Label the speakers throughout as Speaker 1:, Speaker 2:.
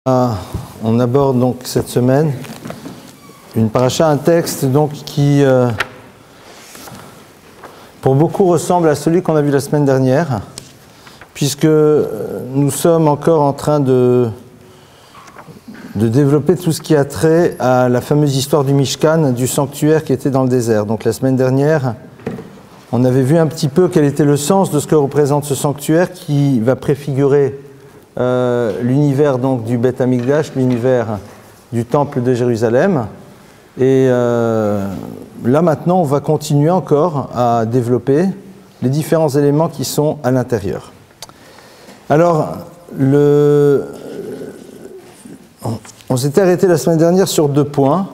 Speaker 1: On aborde donc cette semaine une paracha, un texte donc qui pour beaucoup ressemble à celui qu'on a vu la semaine dernière, puisque nous sommes encore en train de développer tout ce qui a trait à la fameuse histoire du Mishkan, du sanctuaire qui était dans le désert. Donc la semaine dernière, on avait vu un petit peu quel était le sens de ce que représente ce sanctuaire qui va préfigurer l'univers donc du Beth Amikdash, l'univers du temple de Jérusalem. Et là maintenant, on va continuer encore à développer les différents éléments qui sont à l'intérieur. Alors, on s'était arrêté la semaine dernière sur 2 points.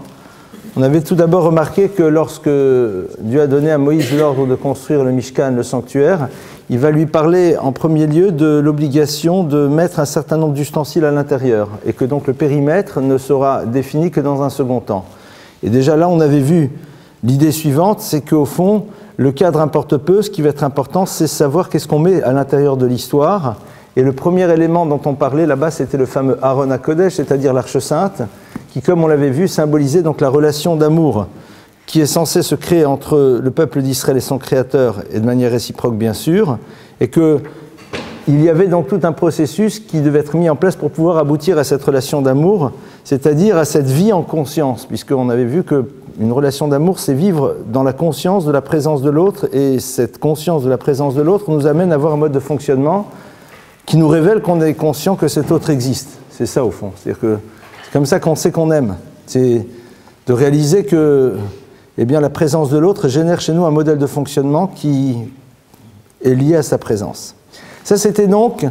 Speaker 1: On avait tout d'abord remarqué que lorsque Dieu a donné à Moïse l'ordre de construire le Mishkan, le sanctuaire, il va lui parler en premier lieu de l'obligation de mettre un certain nombre d'ustensiles à l'intérieur et que donc le périmètre ne sera défini que dans un second temps. Et déjà là, on avait vu l'idée suivante, c'est qu'au fond, le cadre importe peu, ce qui va être important, c'est savoir qu'est-ce qu'on met à l'intérieur de l'histoire. Et le premier élément dont on parlait là-bas, c'était le fameux Aron HaKodesh, c'est-à-dire l'Arche Sainte, qui, comme on l'avait vu, symbolisait donc la relation d'amour qui est censée se créer entre le peuple d'Israël et son Créateur, et de manière réciproque bien sûr, et qu'il y avait donc tout un processus qui devait être mis en place pour pouvoir aboutir à cette relation d'amour, c'est-à-dire à cette vie en conscience, puisqu'on avait vu qu'une relation d'amour, c'est vivre dans la conscience de la présence de l'autre, et cette conscience de la présence de l'autre nous amène à avoir un mode de fonctionnement qui nous révèle qu'on est conscient que cet autre existe. C'est ça au fond, c'est-à-dire que c'est comme ça qu'on sait qu'on aime, c'est de réaliser que la présence de l'autre génère chez nous un modèle de fonctionnement qui est lié à sa présence. Ça, c'était donc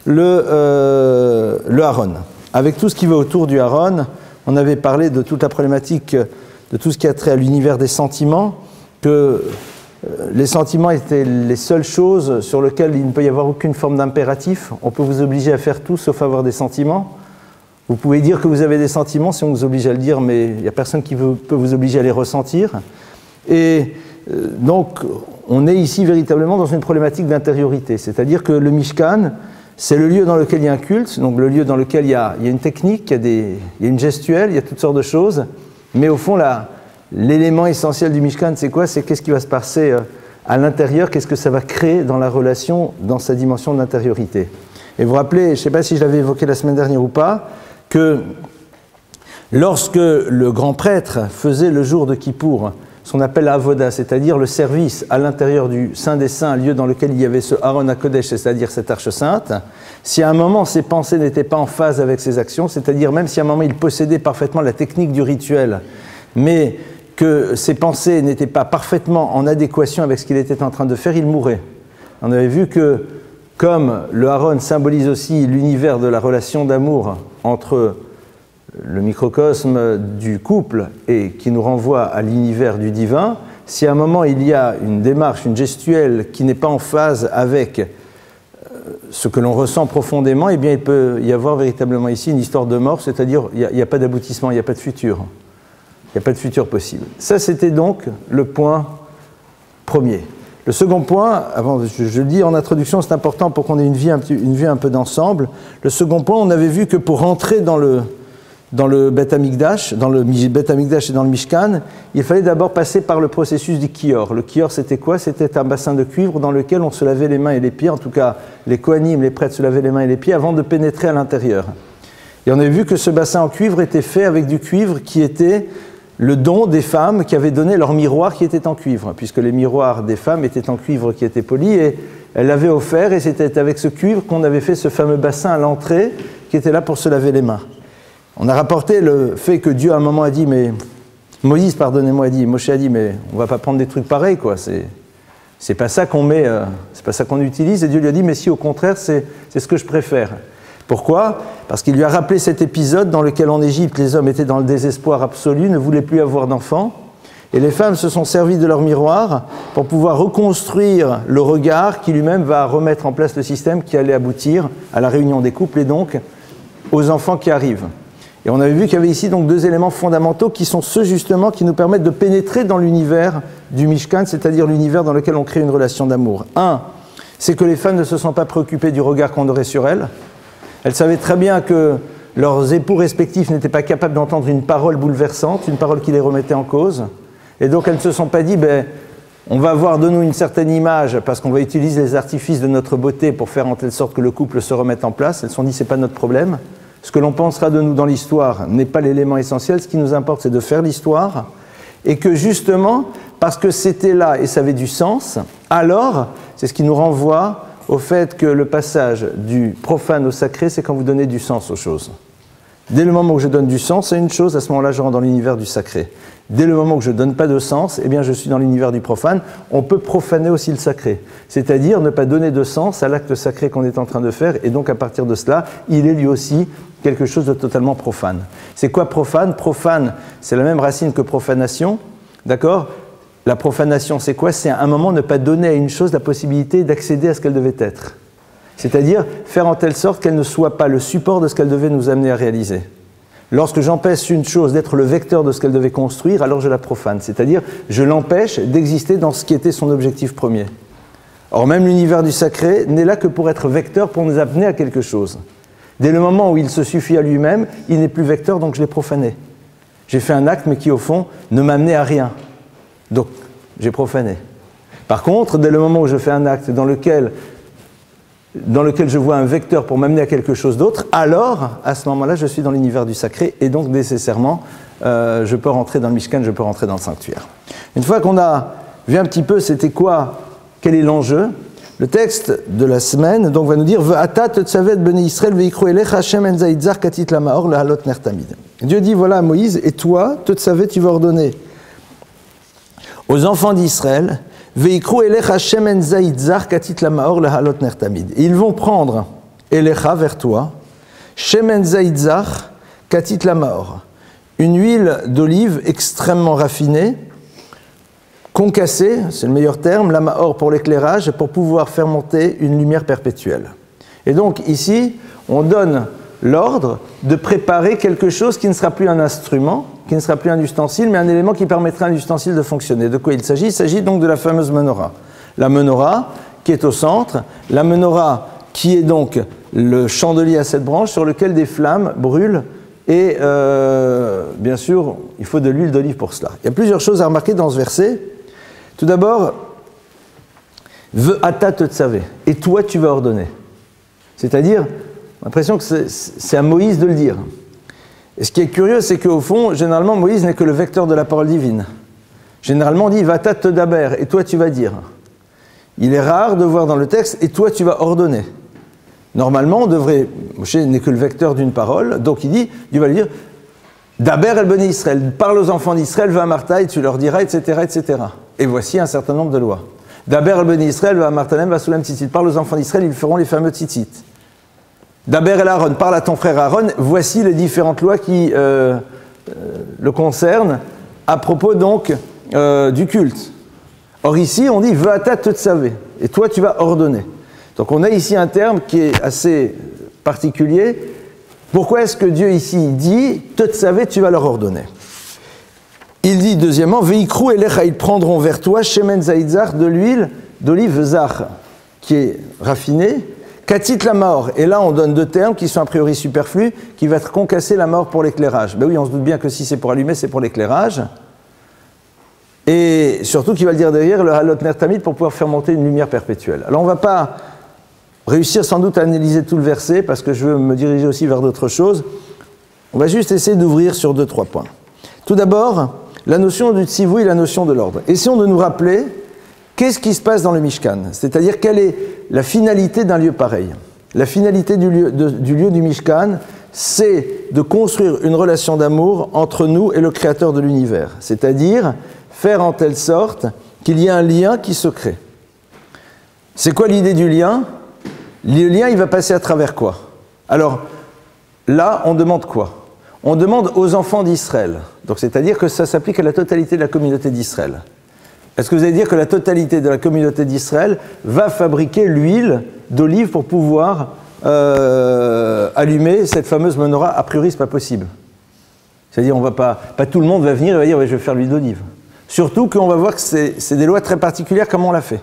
Speaker 1: le Aaron. Avec tout ce qui va autour du Aaron, on avait parlé de toute la problématique, de tout ce qui a trait à l'univers des sentiments, que les sentiments étaient les seules choses sur lesquelles il ne peut y avoir aucune forme d'impératif. On peut vous obliger à faire tout sauf avoir des sentiments. Vous pouvez dire que vous avez des sentiments si on vous oblige à le dire, mais il n'y a personne qui peut vous obliger à les ressentir. Et donc, on est ici véritablement dans une problématique d'intériorité. C'est-à-dire que le Mishkan, c'est le lieu dans lequel il y a un culte, donc le lieu dans lequel il y a une technique, il y a une gestuelle, il y a toutes sortes de choses. Mais au fond, l'élément essentiel du Mishkan, c'est quoi? C'est qu'est-ce qui va se passer à l'intérieur, qu'est-ce que ça va créer dans la relation, dans sa dimension d'intériorité. Et vous vous rappelez, je ne sais pas si je l'avais évoqué la semaine dernière ou pas, que lorsque le grand prêtre faisait le jour de Kippour ce qu'on appelle l'avoda, c'est-à-dire le service à l'intérieur du Saint des Saints, lieu dans lequel il y avait ce Aron HaKodesh, c'est-à-dire cette Arche Sainte, si à un moment ses pensées n'étaient pas en phase avec ses actions, c'est-à-dire même si à un moment il possédait parfaitement la technique du rituel, mais que ses pensées n'étaient pas parfaitement en adéquation avec ce qu'il était en train de faire, il mourait. On avait vu que comme le Aaron symbolise aussi l'univers de la relation d'amour entre le microcosme du couple et qui nous renvoie à l'univers du divin, si à un moment il y a une démarche, une gestuelle qui n'est pas en phase avec ce que l'on ressent profondément, eh bien il peut y avoir véritablement ici une histoire de mort, c'est-à-dire il n'y a pas d'aboutissement, il n'y a pas de futur. Il n'y a pas de futur possible. Ça, c'était donc le point premier. Le second point, avant, je le dis en introduction, c'est important pour qu'on ait une vue un peu d'ensemble. Le second point, on avait vu que pour rentrer dans le Beth Amikdash, et dans le Mishkan, il fallait d'abord passer par le processus du Kior. Le Kior, c'était quoi? C'était un bassin de cuivre dans lequel on se lavait les mains et les pieds, en tout cas les Kohanim, les prêtres se lavaient les mains et les pieds avant de pénétrer à l'intérieur. Et on avait vu que ce bassin en cuivre était fait avec du cuivre qui était le don des femmes qui avaient donné leur miroir qui était en cuivre, puisque les miroirs des femmes étaient en cuivre qui était poli, et elles l'avaient offert, et c'était avec ce cuivre qu'on avait fait ce fameux bassin à l'entrée qui était là pour se laver les mains. On a rapporté le fait que Dieu à un moment a dit, mais Moïse, pardonnez-moi, Moshe a dit, mais on va pas prendre des trucs pareils, quoi. C'est pas ça qu'on met, c'est pas ça qu'on utilise, et Dieu lui a dit, mais si au contraire, c'est ce que je préfère. Pourquoi? Parce qu'il lui a rappelé cet épisode dans lequel en Égypte les hommes étaient dans le désespoir absolu, ne voulaient plus avoir d'enfants, et les femmes se sont servies de leur miroir pour pouvoir reconstruire le regard qui lui-même va remettre en place le système qui allait aboutir à la réunion des couples et donc aux enfants qui arrivent. Et on avait vu qu'il y avait ici donc 2 éléments fondamentaux qui sont ceux justement qui nous permettent de pénétrer dans l'univers du Mishkan, c'est-à-dire l'univers dans lequel on crée une relation d'amour. Un, c'est que les femmes ne se sont pas préoccupées du regard qu'on aurait sur elles. Elles savaient très bien que leurs époux respectifs n'étaient pas capables d'entendre une parole bouleversante, une parole qui les remettait en cause. Et donc elles ne se sont pas dit, ben, on va avoir de nous une certaine image parce qu'on va utiliser les artifices de notre beauté pour faire en telle sorte que le couple se remette en place. Elles se sont dit, c'est pas notre problème. Ce que l'on pensera de nous dans l'histoire n'est pas l'élément essentiel. Ce qui nous importe, c'est de faire l'histoire. Et que justement, parce que c'était là et ça avait du sens, alors, c'est ce qui nous renvoie au fait que le passage du profane au sacré, c'est quand vous donnez du sens aux choses. Dès le moment où je donne du sens à une chose, à ce moment-là, je rentre dans l'univers du sacré. Dès le moment où je ne donne pas de sens, eh bien, je suis dans l'univers du profane. On peut profaner aussi le sacré, c'est-à-dire ne pas donner de sens à l'acte sacré qu'on est en train de faire, et donc à partir de cela, il est lui aussi quelque chose de totalement profane. C'est quoi profane? Profane, c'est la même racine que profanation, d'accord? La profanation, c'est quoi? C'est à un moment ne pas donner à une chose la possibilité d'accéder à ce qu'elle devait être. C'est-à-dire faire en telle sorte qu'elle ne soit pas le support de ce qu'elle devait nous amener à réaliser. Lorsque j'empêche une chose d'être le vecteur de ce qu'elle devait construire, alors je la profane. C'est-à-dire, je l'empêche d'exister dans ce qui était son objectif premier. Or, même l'univers du sacré n'est là que pour être vecteur, pour nous amener à quelque chose. Dès le moment où il se suffit à lui-même, il n'est plus vecteur, donc je l'ai profané. J'ai fait un acte, mais qui, au fond, ne m'amenait à rien. Donc, j'ai profané. Par contre, dès le moment où je fais un acte dans lequel je vois un vecteur pour m'amener à quelque chose d'autre, alors, à ce moment-là, je suis dans l'univers du sacré, et donc, nécessairement, je peux rentrer dans le Mishkan, je peux rentrer dans le sanctuaire. Une fois qu'on a vu un petit peu c'était quoi, quel est l'enjeu, le texte de la semaine donc, va nous dire Dieu dit, voilà Moïse, et toi, tu vas ordonner aux enfants d'Israël, ils vont prendre Elecha vers toi, Shemen Zaïdzar, Katit Lamaor, une huile d'olive extrêmement raffinée, concassée, c'est le meilleur terme, Lamaor pour l'éclairage, pour pouvoir faire monter une lumière perpétuelle. Et donc ici, on donne l'ordre de préparer quelque chose qui ne sera plus un instrument, qui ne sera plus un ustensile, mais un élément qui permettra à un ustensile de fonctionner. De quoi il s'agit? Il s'agit donc de la fameuse menorah. La menorah qui est au centre, la menorah qui est donc le chandelier à 7 branches sur lequel des flammes brûlent et bien sûr, il faut de l'huile d'olive pour cela. Il y a plusieurs choses à remarquer dans ce verset. Tout d'abord, Ve'ata tetzavé, et toi tu vas ordonner. C'est-à-dire, j'ai l'impression que c'est à Moïse de le dire. Et ce qui est curieux, c'est qu'au fond, généralement, Moïse n'est que le vecteur de la parole divine. Généralement, on dit « Vata tedaber » et toi, tu vas dire. Il est rare de voir dans le texte « et toi, tu vas ordonner ». Normalement, on devrait... Moshe n'est que le vecteur d'une parole, donc il dit, Dieu va lui dire « Daber el bnei Israël » parle aux enfants d'Israël, va à Martha, et tu leur diras, etc., etc. Et voici un certain nombre de lois. « Daber el bnei Israël, va à Martalem, va soulem tzitzit » parle aux enfants d'Israël, ils feront les fameux tzitzit. Daber el Aaron, parle à ton frère Aaron, voici les différentes lois qui le concernent à propos donc du culte. Or ici, on dit Vata tetzavé, et toi tu vas ordonner. Donc on a ici un terme qui est assez particulier. Pourquoi est-ce que Dieu ici dit tetzavé, tu vas leur ordonner? Il dit deuxièmement, Veikru elecha, ils prendront vers toi shemen zaïdzar, de l'huile d'olive zar, qui est raffinée. Katit la mort, et là on donne deux termes qui sont a priori superflus, qui va être concassé la mort pour l'éclairage. Ben oui, on se doute bien que si c'est pour allumer, c'est pour l'éclairage. Et surtout qu'il va le dire derrière, le halot ner tamid, pour pouvoir faire monter une lumière perpétuelle. Alors on ne va pas réussir sans doute à analyser tout le verset, parce que je veux me diriger aussi vers d'autres choses. On va juste essayer d'ouvrir sur 2-3 points. Tout d'abord, la notion du tzivouï, la notion de l'ordre. Essayons de nous rappeler qu'est-ce qui se passe dans le Mishkan, c'est-à-dire quelle est la finalité d'un lieu pareil. La finalité du lieu du Mishkan, c'est de construire une relation d'amour entre nous et le Créateur de l'univers, c'est-à-dire faire en telle sorte qu'il y ait un lien qui se crée. C'est quoi l'idée du lien? Le lien, il va passer à travers quoi? Alors, là, on demande quoi? On demande aux enfants d'Israël, donc c'est-à-dire que ça s'applique à la totalité de la communauté d'Israël. Est-ce que vous allez dire que la totalité de la communauté d'Israël va fabriquer l'huile d'olive pour pouvoir allumer cette fameuse menorah? A priori, ce n'est pas possible. C'est-à-dire, on va pas tout le monde va venir et va dire ouais, « je vais faire l'huile d'olive ». Surtout qu'on va voir que c'est des lois très particulières, comment on l'a fait.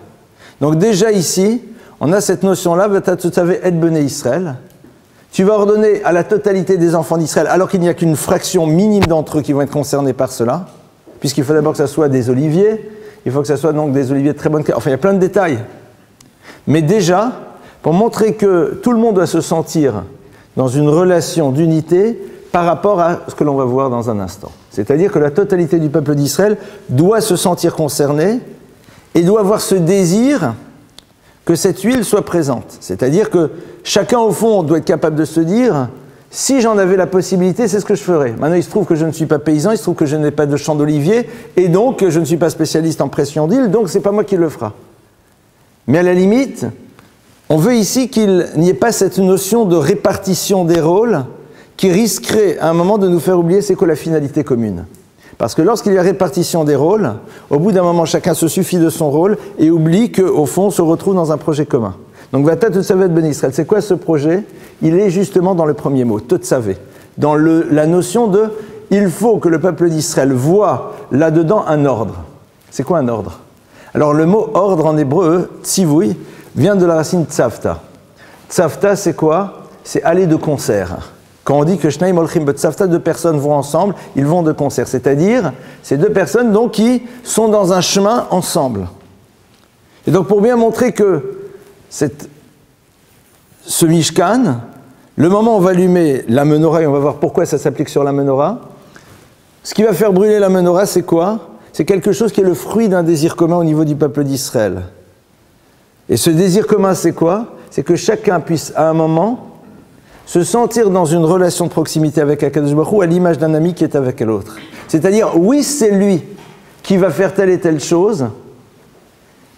Speaker 1: Donc déjà ici, on a cette notion-là, « Vata tetzavé et bnei Israël ». tu vas ordonner à la totalité des enfants d'Israël, alors qu'il n'y a qu'une fraction minime d'entre eux qui vont être concernés par cela, puisqu'il faut d'abord que ça soit des oliviers, il faut que ça soit donc des oliviers de très bonne qualité, enfin il y a plein de détails. Mais déjà, pour montrer que tout le monde doit se sentir dans une relation d'unité par rapport à ce que l'on va voir dans un instant. C'est-à-dire que la totalité du peuple d'Israël doit se sentir concernée et doit avoir ce désir que cette huile soit présente. C'est-à-dire que chacun, au fond, doit être capable de se dire « si j'en avais la possibilité, c'est ce que je ferais ». Maintenant, il se trouve que je ne suis pas paysan, il se trouve que je n'ai pas de champ d'olivier, et donc je ne suis pas spécialiste en pression d'huile, donc ce n'est pas moi qui le fera. Mais à la limite, on veut ici qu'il n'y ait pas cette notion de répartition des rôles qui risquerait à un moment de nous faire oublier c'est quoi la finalité commune. Parce que lorsqu'il y a répartition des rôles, au bout d'un moment, chacun se suffit de son rôle et oublie qu'au fond, on se retrouve dans un projet commun. Donc, Vatat Totsavet Ben Israël, c'est quoi ce projet? Il est justement dans le premier mot, Totsavet, dans la notion de « il faut que le peuple d'Israël voit là-dedans un ordre ». C'est quoi un ordre? Alors, le mot « ordre » en hébreu, tzivouï, vient de la racine tzavta. Tzavta, c'est quoi? C'est aller de concert. Quand on dit que Shnaim Olchim B'Tzavta, deux personnes vont ensemble, ils vont de concert. C'est-à-dire, c'est deux personnes donc qui sont dans un chemin ensemble. Et donc pour bien montrer que ce Mishkan, le moment où on va allumer la menorah, et on va voir pourquoi ça s'applique sur la menorah, ce qui va faire brûler la menorah, c'est quoi? C'est quelque chose qui est le fruit d'un désir commun au niveau du peuple d'Israël. Et ce désir commun, c'est quoi? C'est que chacun puisse, à un moment, se sentir dans une relation de proximité avec Akadosh Baruch Hu à l'image d'un ami qui est avec l'autre. C'est-à-dire, oui, c'est lui qui va faire telle et telle chose,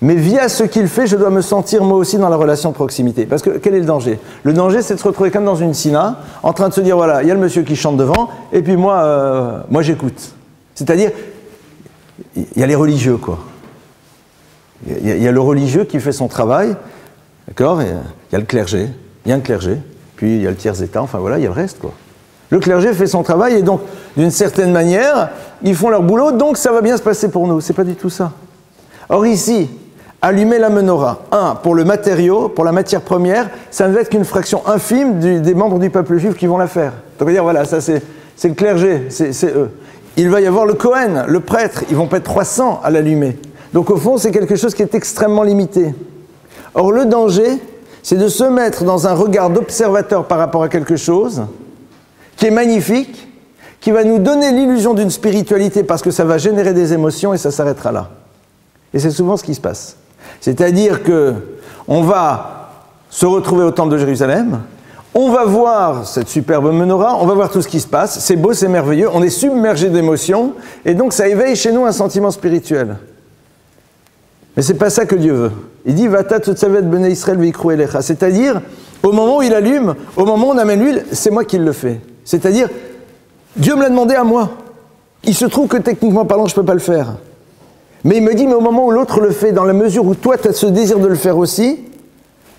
Speaker 1: mais via ce qu'il fait, je dois me sentir moi aussi dans la relation de proximité. Parce que quel est le danger? Le danger, c'est de se retrouver comme dans une sina, en train de se dire, voilà, il y a le monsieur qui chante devant, et puis moi j'écoute. C'est-à-dire, il y a les religieux, quoi. Il y a le religieux qui fait son travail, d'accord? Il y a le clergé, il y a un clergé. Puis il y a le tiers-état, enfin voilà, il y a le reste, quoi. Le clergé fait son travail et donc, d'une certaine manière, ils font leur boulot, donc ça va bien se passer pour nous. C'est pas du tout ça. Or ici, allumer la menorah, pour le matériau, pour la matière première, ça ne va être qu'une fraction infime des membres du peuple juif qui vont la faire. Donc, dire, voilà, ça c'est le clergé, c'est eux. Il va y avoir le Kohen, le prêtre, ils vont pas être 300 à l'allumer. Donc au fond, c'est quelque chose qui est extrêmement limité. Or le danger, c'est de se mettre dans un regard d'observateur par rapport à quelque chose qui est magnifique, qui va nous donner l'illusion d'une spiritualité parce que ça va générer des émotions et ça s'arrêtera là. Et c'est souvent ce qui se passe. C'est-à-dire qu'on va se retrouver au temple de Jérusalem, on va voir cette superbe menorah, on va voir tout ce qui se passe, c'est beau, c'est merveilleux, on est submergé d'émotions et donc ça éveille chez nous un sentiment spirituel. Mais c'est pas ça que Dieu veut. Il dit Vata Totsavet Bnei Israël Veikrou Elecha. C'est-à-dire, au moment où il allume, au moment où on amène l'huile, c'est moi qui le fais. C'est-à-dire, Dieu me l'a demandé à moi. Il se trouve que techniquement parlant, je ne peux pas le faire. Mais il me dit, mais au moment où l'autre le fait, dans la mesure où toi, tu as ce désir de le faire aussi,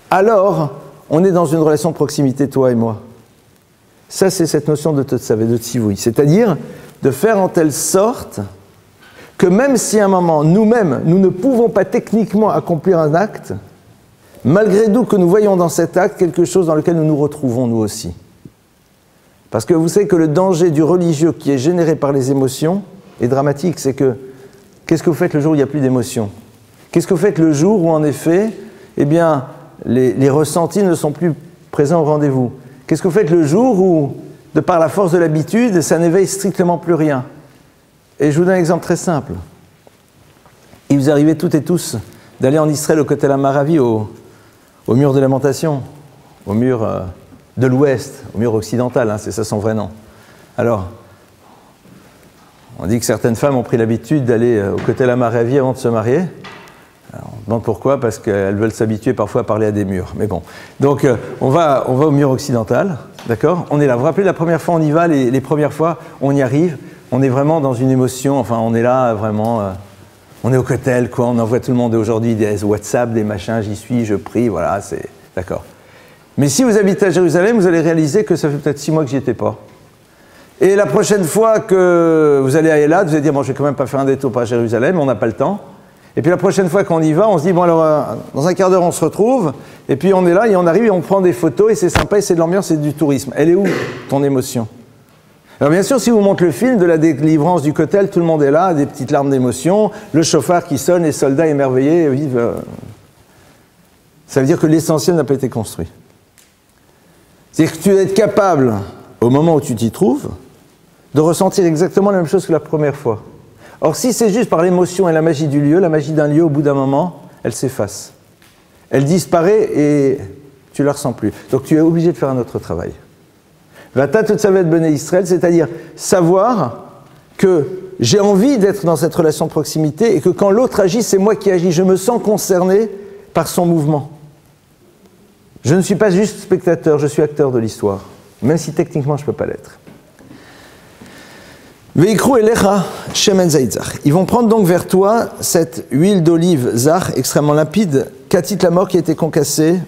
Speaker 1: alors, on est dans une relation de proximité, toi et moi. Ça, c'est cette notion de Totsavet, de Tzivouï. C'est-à-dire, de faire en telle sorte que même si à un moment, nous-mêmes, nous ne pouvons pas techniquement accomplir un acte, malgré tout que nous voyons dans cet acte quelque chose dans lequel nous nous retrouvons nous aussi. Parce que vous savez que le danger du religieux qui est généré par les émotions est dramatique. C'est que, qu'est-ce que vous faites le jour où il n'y a plus d'émotions? Qu'est-ce que vous faites le jour où, en effet, eh bien, les ressentis ne sont plus présents au rendez-vous? Qu'est-ce que vous faites le jour où, de par la force de l'habitude, ça n'éveille strictement plus rien? Et je vous donne un exemple très simple. Il vous arrivait toutes et tous d'aller en Israël au Kotel Amaravi, au mur de lamentation, au mur de l'Ouest, au mur occidental, hein, c'est ça son vrai nom. Alors, on dit que certaines femmes ont pris l'habitude d'aller au Kotel Amaravi avant de se marier. Alors, on demande pourquoi, parce qu'elles veulent s'habituer parfois à parler à des murs. Mais bon, donc on va au mur occidental, d'accord? On est là. Vous vous rappelez, la première fois on y va, les premières fois on y arrive. On est vraiment dans une émotion, enfin on est là vraiment, on est au Kotel, quoi, on envoie tout le monde aujourd'hui des WhatsApp, des machins, j'y suis, je prie, voilà, c'est d'accord. Mais si vous habitez à Jérusalem, vous allez réaliser que ça fait peut-être 6 mois que j'y étais pas. Et la prochaine fois que vous allez à Eilat, vous allez dire, bon, je vais quand même pas faire un détour par Jérusalem, on n'a pas le temps. Et puis la prochaine fois qu'on y va, on se dit, bon alors, dans un quart d'heure, on se retrouve, et puis on est là, et on arrive, et on prend des photos, et c'est sympa, et c'est de l'ambiance, c'est du tourisme. Elle est où, ton émotion? Alors bien sûr, si vous montrez le film de la délivrance du Kotel, tout le monde est là, des petites larmes d'émotion, le chauffard qui sonne, les soldats émerveillés vivent. Ça veut dire que l'essentiel n'a pas été construit. C'est-à-dire que tu dois être capable, au moment où tu t'y trouves, de ressentir exactement la même chose que la première fois. Or, si c'est juste par l'émotion et la magie du lieu, la magie d'un lieu, au bout d'un moment, elle s'efface. Elle disparaît et tu ne la ressens plus. Donc tu es obligé de faire un autre travail. Vata tout savet bené Israël, c'est-à-dire savoir que j'ai envie d'être dans cette relation de proximité et que quand l'autre agit, c'est moi qui agis. Je me sens concerné par son mouvement. Je ne suis pas juste spectateur, je suis acteur de l'histoire, même si techniquement je ne peux pas l'être. Veikru elecha shemen zayit zach. Ils vont prendre donc vers toi cette huile d'olive zach extrêmement limpide, katit la mort qui a été concassée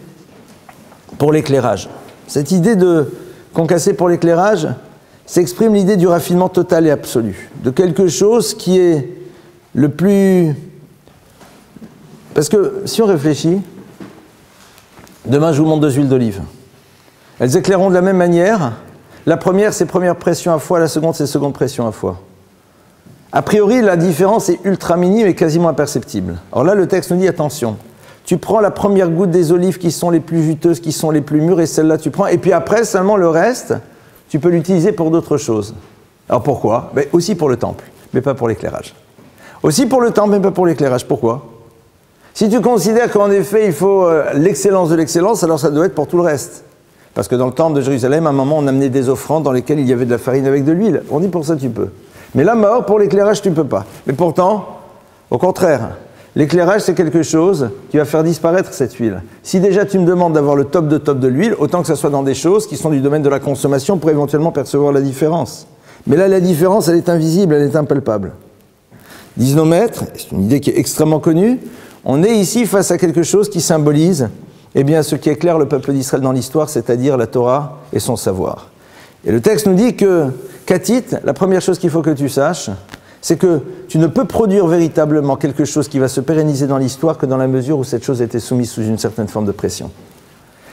Speaker 1: pour l'éclairage. Cette idée de concasser pour l'éclairage s'exprime l'idée du raffinement total et absolu, de quelque chose qui est le plus... Parce que si on réfléchit, demain je vous montre 2 huiles d'olive. Elles éclaireront de la même manière. La première, c'est première pression à fois, la seconde, c'est seconde pression à fois. A priori, la différence est ultra minime et quasiment imperceptible. Alors là, le texte nous dit, attention, tu prends la première goutte des olives qui sont les plus juteuses, qui sont les plus mûres, et celle-là tu prends, et puis après, seulement le reste, tu peux l'utiliser pour d'autres choses. Alors pourquoi? Ben, aussi pour le temple, mais pas pour l'éclairage. Aussi pour le temple, mais pas pour l'éclairage. Pourquoi? Si tu considères qu'en effet, il faut l'excellence de l'excellence, alors ça doit être pour tout le reste. Parce que dans le temple de Jérusalem, à un moment, on amenait des offrandes dans lesquelles il y avait de la farine avec de l'huile. On dit pour ça, tu peux. Mais la mort, pour l'éclairage, tu ne peux pas. Mais pourtant, au contraire, l'éclairage, c'est quelque chose qui va faire disparaître cette huile. Si déjà tu me demandes d'avoir le top de l'huile, autant que ça soit dans des choses qui sont du domaine de la consommation pour éventuellement percevoir la différence. Mais là, la différence, elle est invisible, elle est impalpable. Disent nos maîtres, c'est une idée qui est extrêmement connue, on est ici face à quelque chose qui symbolise eh bien, ce qui éclaire le peuple d'Israël dans l'histoire, c'est-à-dire la Torah et son savoir. Et le texte nous dit que, Katit, la première chose qu'il faut que tu saches, c'est que tu ne peux produire véritablement quelque chose qui va se pérenniser dans l'histoire que dans la mesure où cette chose a été soumise sous une certaine forme de pression.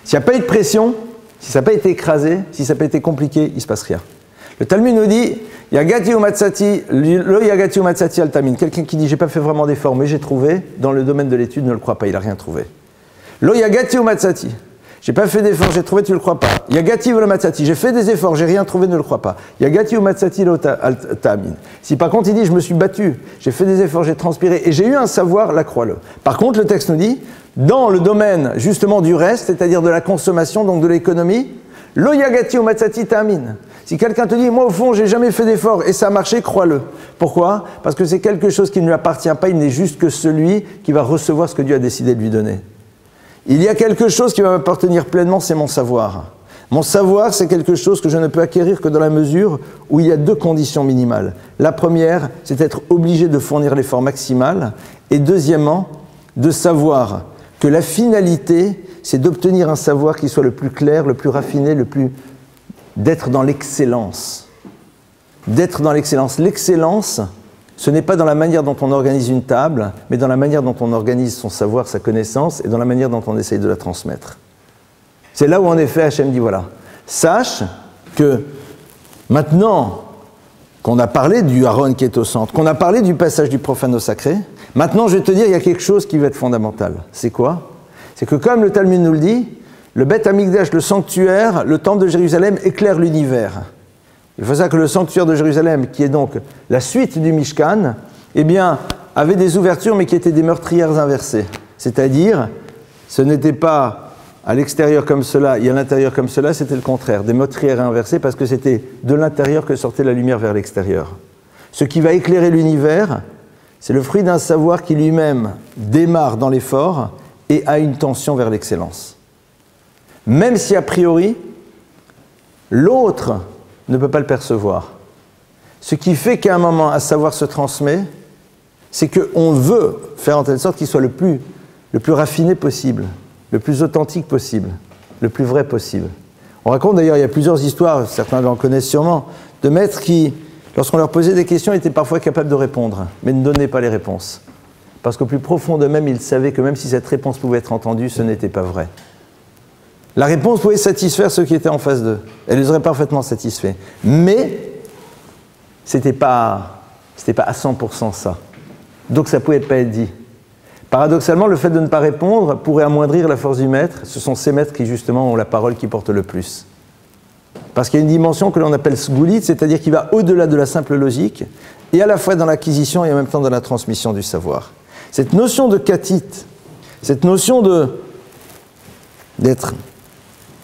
Speaker 1: S'il n'y a pas eu de pression, si ça n'a pas été écrasé, si ça n'a pas été compliqué, il ne se passe rien. Le Talmud nous dit, Yagati ou Matsati, le Yagati ou Matsati al Tamin. Quelqu'un qui dit, j'ai pas fait vraiment d'efforts, mais j'ai trouvé, dans le domaine de l'étude, ne le crois pas, il n'a rien trouvé. Lo Yagati ou Matsati. J'ai pas fait d'efforts, j'ai trouvé, tu le crois pas. Yagati ou le Matsati. J'ai fait des efforts, j'ai rien trouvé, ne le crois pas. Yagati ou Matsati lo Tamin. Si par contre il dit, je me suis battu, j'ai fait des efforts, j'ai transpiré, et j'ai eu un savoir, la crois-le. Par contre, le texte nous dit, dans le domaine justement du reste, c'est-à-dire de la consommation, donc de l'économie, lo Yagati ou Matsati Tamin. Si quelqu'un te dit, moi au fond, j'ai jamais fait d'efforts, et ça a marché, crois-le. Pourquoi? Parce que c'est quelque chose qui ne lui appartient pas, il n'est juste que celui qui va recevoir ce que Dieu a décidé de lui donner. Il y a quelque chose qui va m'appartenir pleinement, c'est mon savoir. Mon savoir, c'est quelque chose que je ne peux acquérir que dans la mesure où il y a 2 conditions minimales. La première, c'est d'être obligé de fournir l'effort maximal. Et deuxièmement, de savoir que la finalité, c'est d'obtenir un savoir qui soit le plus clair, le plus raffiné, d'être dans l'excellence. D'être dans l'excellence. L'excellence, ce n'est pas dans la manière dont on organise une table, mais dans la manière dont on organise son savoir, sa connaissance, et dans la manière dont on essaye de la transmettre. C'est là où en effet Hachem dit voilà, sache que maintenant qu'on a parlé du Aaron qui est au centre, qu'on a parlé du passage du profane au sacré, maintenant je vais te dire il y a quelque chose qui va être fondamental. C'est quoi? C'est que comme le Talmud nous le dit, le Beth Amikdash, le sanctuaire, le temple de Jérusalem éclaire l'univers. Il faut savoir que le sanctuaire de Jérusalem, qui est donc la suite du Mishkan, eh bien, avait des ouvertures, mais qui étaient des meurtrières inversées. C'est-à-dire, ce n'était pas à l'extérieur comme cela et à l'intérieur comme cela, c'était le contraire, des meurtrières inversées, parce que c'était de l'intérieur que sortait la lumière vers l'extérieur. Ce qui va éclairer l'univers, c'est le fruit d'un savoir qui lui-même démarre dans l'effort et a une tension vers l'excellence. Même si a priori, l'autre ne peut pas le percevoir. Ce qui fait qu'à un moment, un savoir se transmet, c'est qu'on veut faire en telle sorte qu'il soit le plus raffiné possible, le plus authentique possible, le plus vrai possible. On raconte d'ailleurs, il y a plusieurs histoires, certains en connaissent sûrement, de maîtres qui, lorsqu'on leur posait des questions, étaient parfois capables de répondre, mais ne donnaient pas les réponses. parce qu'au plus profond d'eux-mêmes, ils savaient que même si cette réponse pouvait être entendue, ce n'était pas vrai. La réponse pouvait satisfaire ceux qui étaient en face d'eux. Elle les aurait parfaitement satisfaits. Mais ce n'était pas à 100% ça. Donc ça ne pouvait pas être dit. Paradoxalement, le fait de ne pas répondre pourrait amoindrir la force du maître. Ce sont ces maîtres qui, justement, ont la parole qui porte le plus. Parce qu'il y a une dimension que l'on appelle sgoulit, c'est-à-dire qui va au-delà de la simple logique, et à la fois dans l'acquisition et en même temps dans la transmission du savoir. Cette notion de katit, cette notion d'être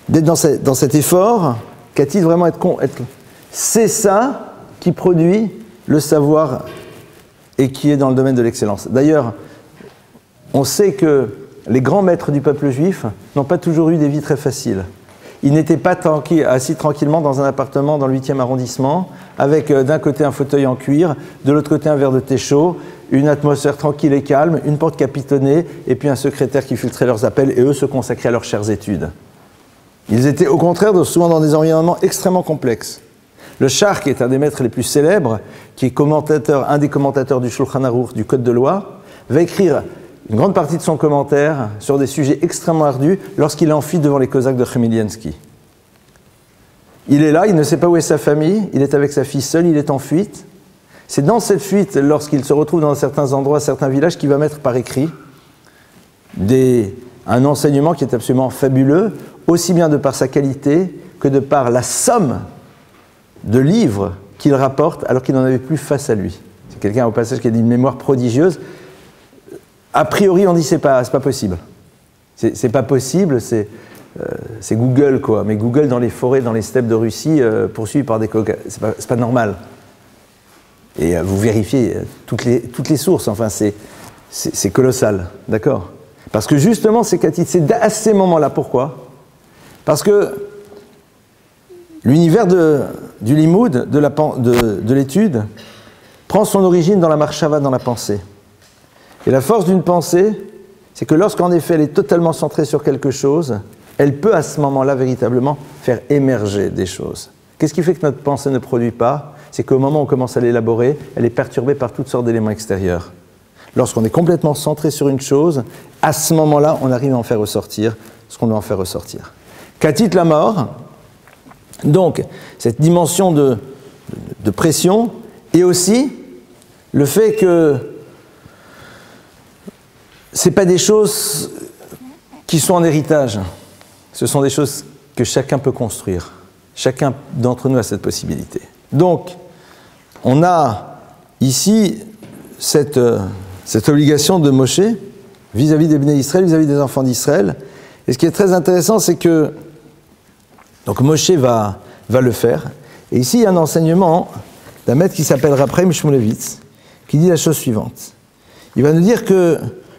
Speaker 1: dans cet effort, katit vraiment c'est ça qui produit le savoir et qui est dans le domaine de l'excellence. D'ailleurs, on sait que les grands maîtres du peuple juif n'ont pas toujours eu des vies très faciles. Ils n'étaient pas assis tranquillement dans un appartement dans le 8e arrondissement, avec d'un côté un fauteuil en cuir, de l'autre côté un verre de thé chaud, une atmosphère tranquille et calme, une porte capitonnée, et puis un secrétaire qui filtrait leurs appels, et eux se consacraient à leurs chères études. Ils étaient au contraire souvent dans des environnements extrêmement complexes. Le Shar, qui est un des maîtres les plus célèbres, qui est un des commentateurs du Shulchan Aruch, du Code de loi, va écrire une grande partie de son commentaire sur des sujets extrêmement ardus lorsqu'il est en fuite devant les Cosaques de Chmielnicki. Il est là, il ne sait pas où est sa famille, il est avec sa fille seule, il est en fuite. C'est dans cette fuite, lorsqu'il se retrouve dans certains endroits, certains villages, qu'il va mettre par écrit un enseignement qui est absolument fabuleux, aussi bien de par sa qualité que de par la somme de livres qu'il rapporte alors qu'il n'en avait plus face à lui. C'est quelqu'un au passage qui a une mémoire prodigieuse. A priori, on dit c'est pas possible. C'est pas possible, c'est Google, quoi. Mais Google dans les forêts, dans les steppes de Russie, poursuivi par des coca, c'est pas normal. Et vous vérifiez toutes les sources, enfin, c'est colossal, d'accord? Parce que justement, c'est à ces moments-là, pourquoi? Parce que l'univers du limoud, de l'étude, prend son origine dans la marshava, dans la pensée. Et la force d'une pensée, c'est que lorsqu'en effet elle est totalement centrée sur quelque chose, elle peut à ce moment-là véritablement faire émerger des choses. Qu'est-ce qui fait que notre pensée ne produit pas? C'est qu'au moment où on commence à l'élaborer, elle est perturbée par toutes sortes d'éléments extérieurs. Lorsqu'on est complètement centré sur une chose, à ce moment-là, on arrive à en faire ressortir ce qu'on doit en faire ressortir. Katit la mort, donc cette dimension de pression, et aussi le fait que ce n'est pas des choses qui sont en héritage, ce sont des choses que chacun peut construire. Chacun d'entre nous a cette possibilité. Donc, on a ici cette obligation de Moshe vis-à-vis des Bnei Israël, vis-à-vis des enfants d'Israël. Et ce qui est très intéressant, c'est que donc Moshe va le faire. Et ici, il y a un enseignement d'un maître qui s'appelle Raphaël Shmulevitz, qui dit la chose suivante. Il va nous dire que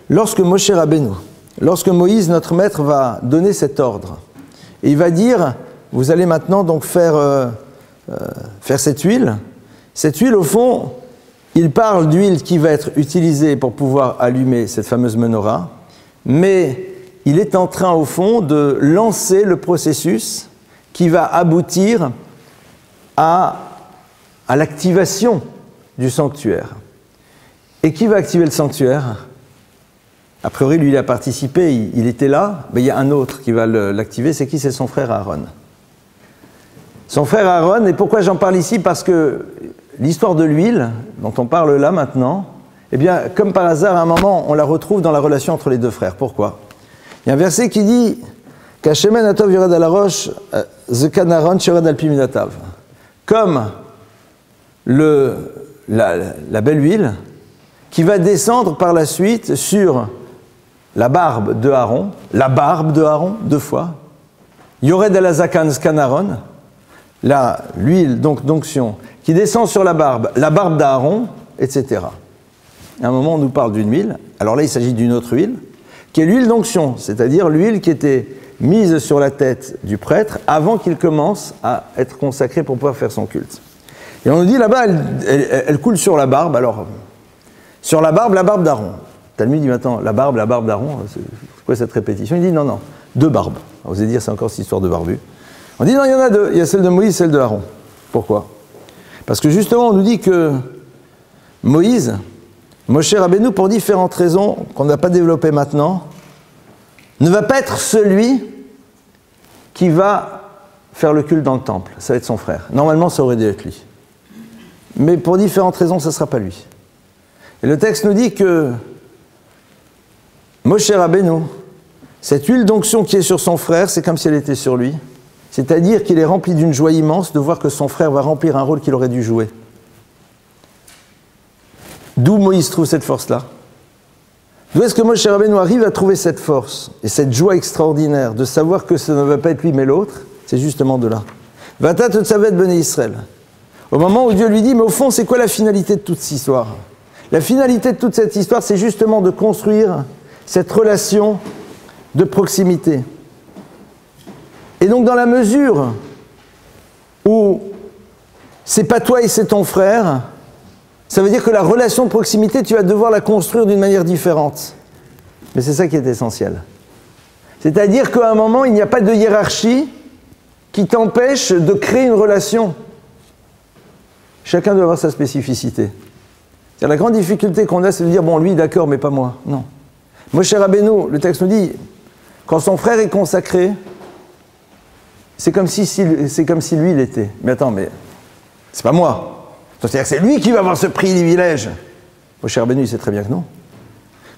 Speaker 1: lorsque Moshe Rabbeinu, lorsque Moïse, notre maître, va donner cet ordre, et il va dire, vous allez maintenant donc faire cette huile, au fond, il parle d'huile qui va être utilisée pour pouvoir allumer cette fameuse menorah, mais il est en train, au fond, de lancer le processus qui va aboutir à l'activation du sanctuaire. Et qui va activer le sanctuaire? A priori, lui, il a participé, il était là, mais il y a un autre qui va l'activer, c'est qui? C'est son frère Aaron. Son frère Aaron, et pourquoi j'en parle ici? Parce que l'histoire de l'huile, dont on parle là maintenant, eh bien, comme par hasard, à un moment, on la retrouve dans la relation entre les deux frères. Pourquoi? Il y a un verset qui dit « Kashemen atov yored al harosh, zekan Aaron shored al pi minatav » Comme la belle huile qui va descendre par la suite sur la barbe de Aaron, deux fois, yored al zakan zkan Aaron, l'huile donc d'onction, qui descend sur la barbe d'Aaron, etc. À un moment, on nous parle d'une huile, alors là, il s'agit d'une autre huile, qui est l'huile d'onction, c'est-à-dire l'huile qui était mise sur la tête du prêtre avant qu'il commence à être consacré pour pouvoir faire son culte. Et on nous dit là-bas, elle coule sur la barbe, alors, sur la barbe d'Aaron. Talmud dit maintenant, la barbe d'Aaron, c'est quoi cette répétition? Il dit non, deux barbes. Alors vous allez dire, c'est encore cette histoire de barbu. On dit non, il y en a deux, il y a celle de Moïse et celle de Aaron. Pourquoi? Parce que justement, on nous dit que Moïse, Moshe Rabbeinu, pour différentes raisons qu'on n'a pas développées maintenant, ne va pas être celui qui va faire le culte dans le temple. Ça va être son frère. Normalement, ça aurait dû être lui. Mais pour différentes raisons, ça ne sera pas lui. Et le texte nous dit que Moshe Rabbeinu, cette huile d'onction qui est sur son frère, c'est comme si elle était sur lui. C'est-à-dire qu'il est rempli d'une joie immense de voir que son frère va remplir un rôle qu'il aurait dû jouer. D'où Moïse trouve cette force-là? D'où est-ce que Moshe Rabbeinu arrive à trouver cette force et cette joie extraordinaire de savoir que ça ne va pas être lui mais l'autre? C'est justement de là. Vata tetzavet bnei Israël. Au moment où Dieu lui dit, mais au fond, c'est quoi la finalité de toute cette histoire? La finalité de toute cette histoire, c'est justement de construire cette relation de proximité. Et donc, dans la mesure où c'est pas toi et c'est ton frère, ça veut dire que la relation de proximité, tu vas devoir la construire d'une manière différente. Mais c'est ça qui est essentiel. C'est-à-dire qu'à un moment, il n'y a pas de hiérarchie qui t'empêche de créer une relation. Chacun doit avoir sa spécificité. C'est-à-dire, la grande difficulté qu'on a, c'est de dire, bon, lui, d'accord, mais pas moi. Non. Moshe Rabbeinu, le texte nous dit, quand son frère est consacré, c'est comme si lui l'était. Mais attends, mais c'est pas moi. C'est-à-dire que c'est lui qui va avoir ce privilège. Moshe Rabbeinu, il sait très bien que non.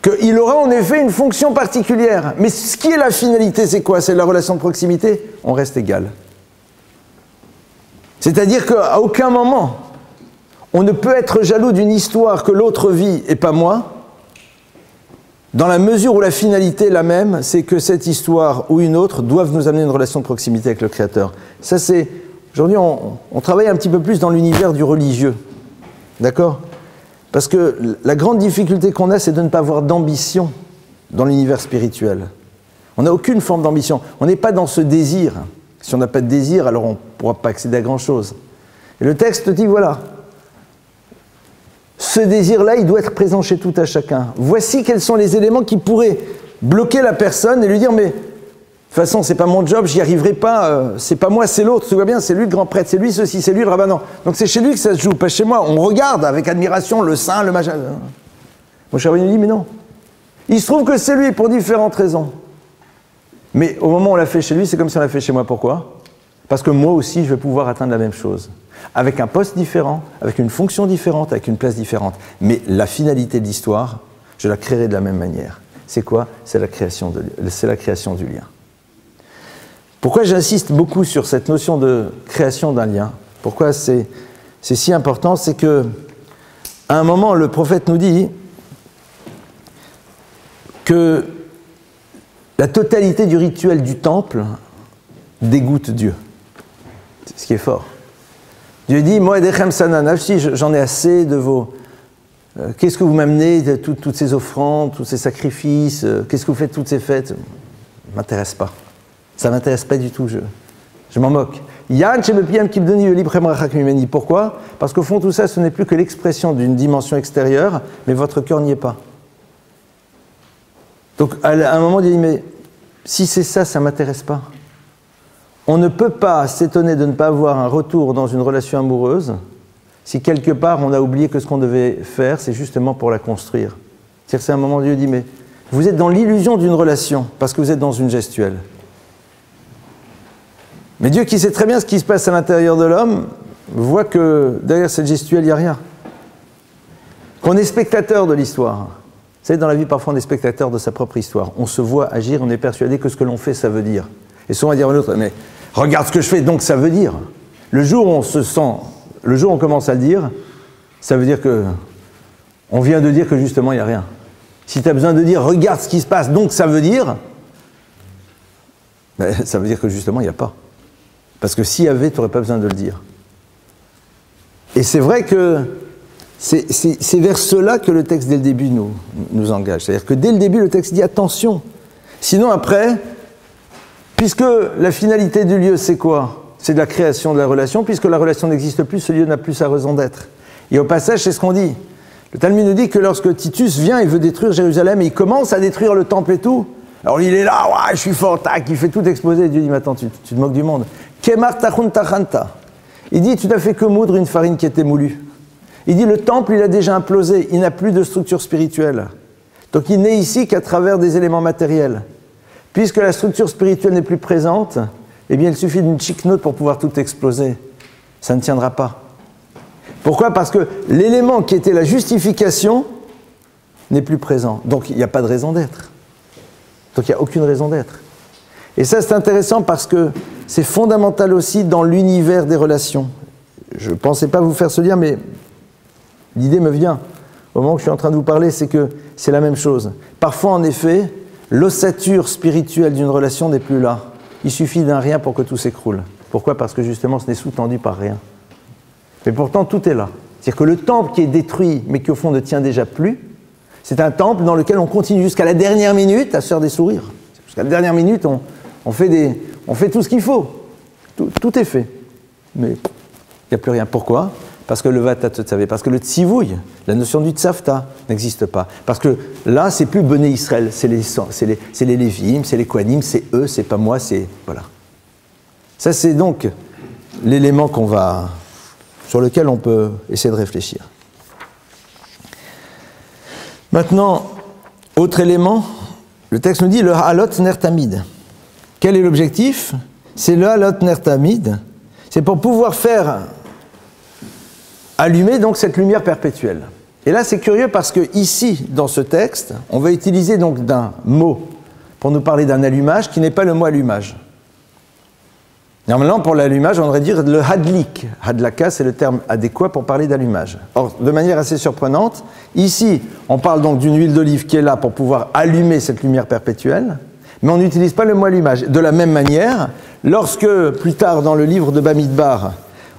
Speaker 1: Qu'il aura en effet une fonction particulière. Mais ce qui est la finalité, c'est quoi? C'est la relation de proximité. On reste égal. C'est-à-dire qu'à aucun moment, on ne peut être jaloux d'une histoire que l'autre vit et pas moi, dans la mesure où la finalité est la même, c'est que cette histoire ou une autre doivent nous amener une relation de proximité avec le Créateur. Ça, c'est... Aujourd'hui, on travaille un petit peu plus dans l'univers du religieux. D'accord? Parce que la grande difficulté qu'on a, c'est de ne pas avoir d'ambition dans l'univers spirituel. On n'a aucune forme d'ambition. On n'est pas dans ce désir. Si on n'a pas de désir, alors on ne pourra pas accéder à grand-chose. Et le texte dit, voilà, ce désir-là, il doit être présent chez tout à chacun. Voici quels sont les éléments qui pourraient bloquer la personne et lui dire, mais de toute façon, c'est pas mon job, j'y arriverai pas, c'est pas moi, c'est l'autre, tu vois bien, c'est lui le grand prêtre, c'est lui ceci, c'est lui le rabbin. Donc c'est chez lui que ça se joue, pas chez moi. On regarde avec admiration le saint, le machin. Mon cher Rabbeinu dit, mais non. Il se trouve que c'est lui pour différentes raisons. Mais au moment où on l'a fait chez lui, c'est comme si on l'a fait chez moi. Pourquoi? Parce que moi aussi, je vais pouvoir atteindre la même chose. Avec un poste différent, avec une fonction différente, avec une place différente. Mais la finalité de l'histoire, je la créerai de la même manière. C'est quoi? C'est la création du lien. Pourquoi j'insiste beaucoup sur cette notion de création d'un lien? Pourquoi c'est si important? C'est que, à un moment, le prophète nous dit que la totalité du rituel du temple dégoûte Dieu. C'est ce qui est fort. Dieu dit, moi, j'en ai assez de vos... qu'est-ce que vous m'amenez de toutes ces offrandes, tous ces sacrifices, qu'est-ce que vous faites de toutes ces fêtes? Ça ne m'intéresse pas. Ça ne m'intéresse pas du tout, je m'en moque. Pourquoi? Parce qu'au fond, tout ça, ce n'est plus que l'expression d'une dimension extérieure, mais votre cœur n'y est pas. Donc, à un moment, il dit, mais si c'est ça, ça ne m'intéresse pas. On ne peut pas s'étonner de ne pas avoir un retour dans une relation amoureuse si quelque part on a oublié que ce qu'on devait faire, c'est justement pour la construire. C'est-à-dire que c'est un moment où Dieu dit, mais vous êtes dans l'illusion d'une relation parce que vous êtes dans une gestuelle. Mais Dieu qui sait très bien ce qui se passe à l'intérieur de l'homme, voit que derrière cette gestuelle, il n'y a rien. Qu'on est spectateur de l'histoire. Vous savez, dans la vie, parfois, on est spectateur de sa propre histoire. On se voit agir, on est persuadé que ce que l'on fait, ça veut dire. Et souvent, on va dire à l'autre, mais regarde ce que je fais, donc ça veut dire. Le jour où on se sent, le jour où on commence à le dire, ça veut dire que on vient de dire que justement, il n'y a rien. Si tu as besoin de dire, regarde ce qui se passe, donc ça veut dire, ben, ça veut dire que justement, il n'y a pas. Parce que s'il y avait, tu n'aurais pas besoin de le dire. Et c'est vrai que c'est vers cela que le texte, dès le début, nous engage. C'est-à-dire que dès le début, le texte dit attention. Sinon, après, puisque la finalité du lieu, c'est quoi? C'est de la création de la relation. Puisque la relation n'existe plus, ce lieu n'a plus sa raison d'être. Et au passage, c'est ce qu'on dit. Le Talmud nous dit que lorsque Titus vient et veut détruire Jérusalem, et il commence à détruire le temple et tout, alors il est là, ouais, je suis fort, tac, il fait tout exploser. Dieu dit, mais attends, tu te moques du monde. Kemar tachun tachanta. Il dit, tu n'as fait que moudre une farine qui était moulue. Il dit le temple, il a déjà implosé, il n'a plus de structure spirituelle. Donc il n'est ici qu'à travers des éléments matériels. Puisque la structure spirituelle n'est plus présente, eh bien il suffit d'une chic note pour pouvoir tout exploser. Ça ne tiendra pas. Pourquoi? Parce que l'élément qui était la justification n'est plus présent. Donc il n'y a pas de raison d'être. Donc il n'y a aucune raison d'être. Et ça c'est intéressant parce que c'est fondamental aussi dans l'univers des relations. Je ne pensais pas vous faire ce lien, mais l'idée me vient. Au moment où je suis en train de vous parler, c'est que c'est la même chose. Parfois, en effet, l'ossature spirituelle d'une relation n'est plus là. Il suffit d'un rien pour que tout s'écroule. Pourquoi? Parce que justement, ce n'est sous-tendu par rien. Mais pourtant, tout est là. C'est-à-dire que le temple qui est détruit, mais qui au fond ne tient déjà plus, c'est un temple dans lequel on continue jusqu'à la dernière minute à se faire des sourires. Jusqu'à la dernière minute, on fait tout ce qu'il faut. Tout est fait. Mais il n'y a plus rien. Pourquoi? Parce que le vata tsavé, parce que le tsivouille, la notion du tsavta, n'existe pas. Parce que là, c'est plus Béné Israël, c'est les Lévim, c'est les Kohanim, c'est eux, c'est pas moi, c'est... Voilà. Ça, c'est donc l'élément sur lequel on peut essayer de réfléchir. Maintenant, autre élément, le texte nous dit le halot ner tamid. Quel est l'objectif? C'est le halot ner tamid. C'est pour pouvoir faire allumer donc cette lumière perpétuelle. Et là, c'est curieux parce que ici, dans ce texte, on va utiliser donc d'un mot pour nous parler d'un allumage qui n'est pas le mot allumage. Normalement, pour l'allumage, on devrait dire le hadlik. Hadlaka, c'est le terme adéquat pour parler d'allumage. Or, de manière assez surprenante, ici, on parle donc d'une huile d'olive qui est là pour pouvoir allumer cette lumière perpétuelle, mais on n'utilise pas le mot allumage. De la même manière, lorsque, plus tard dans le livre de Bamidbar,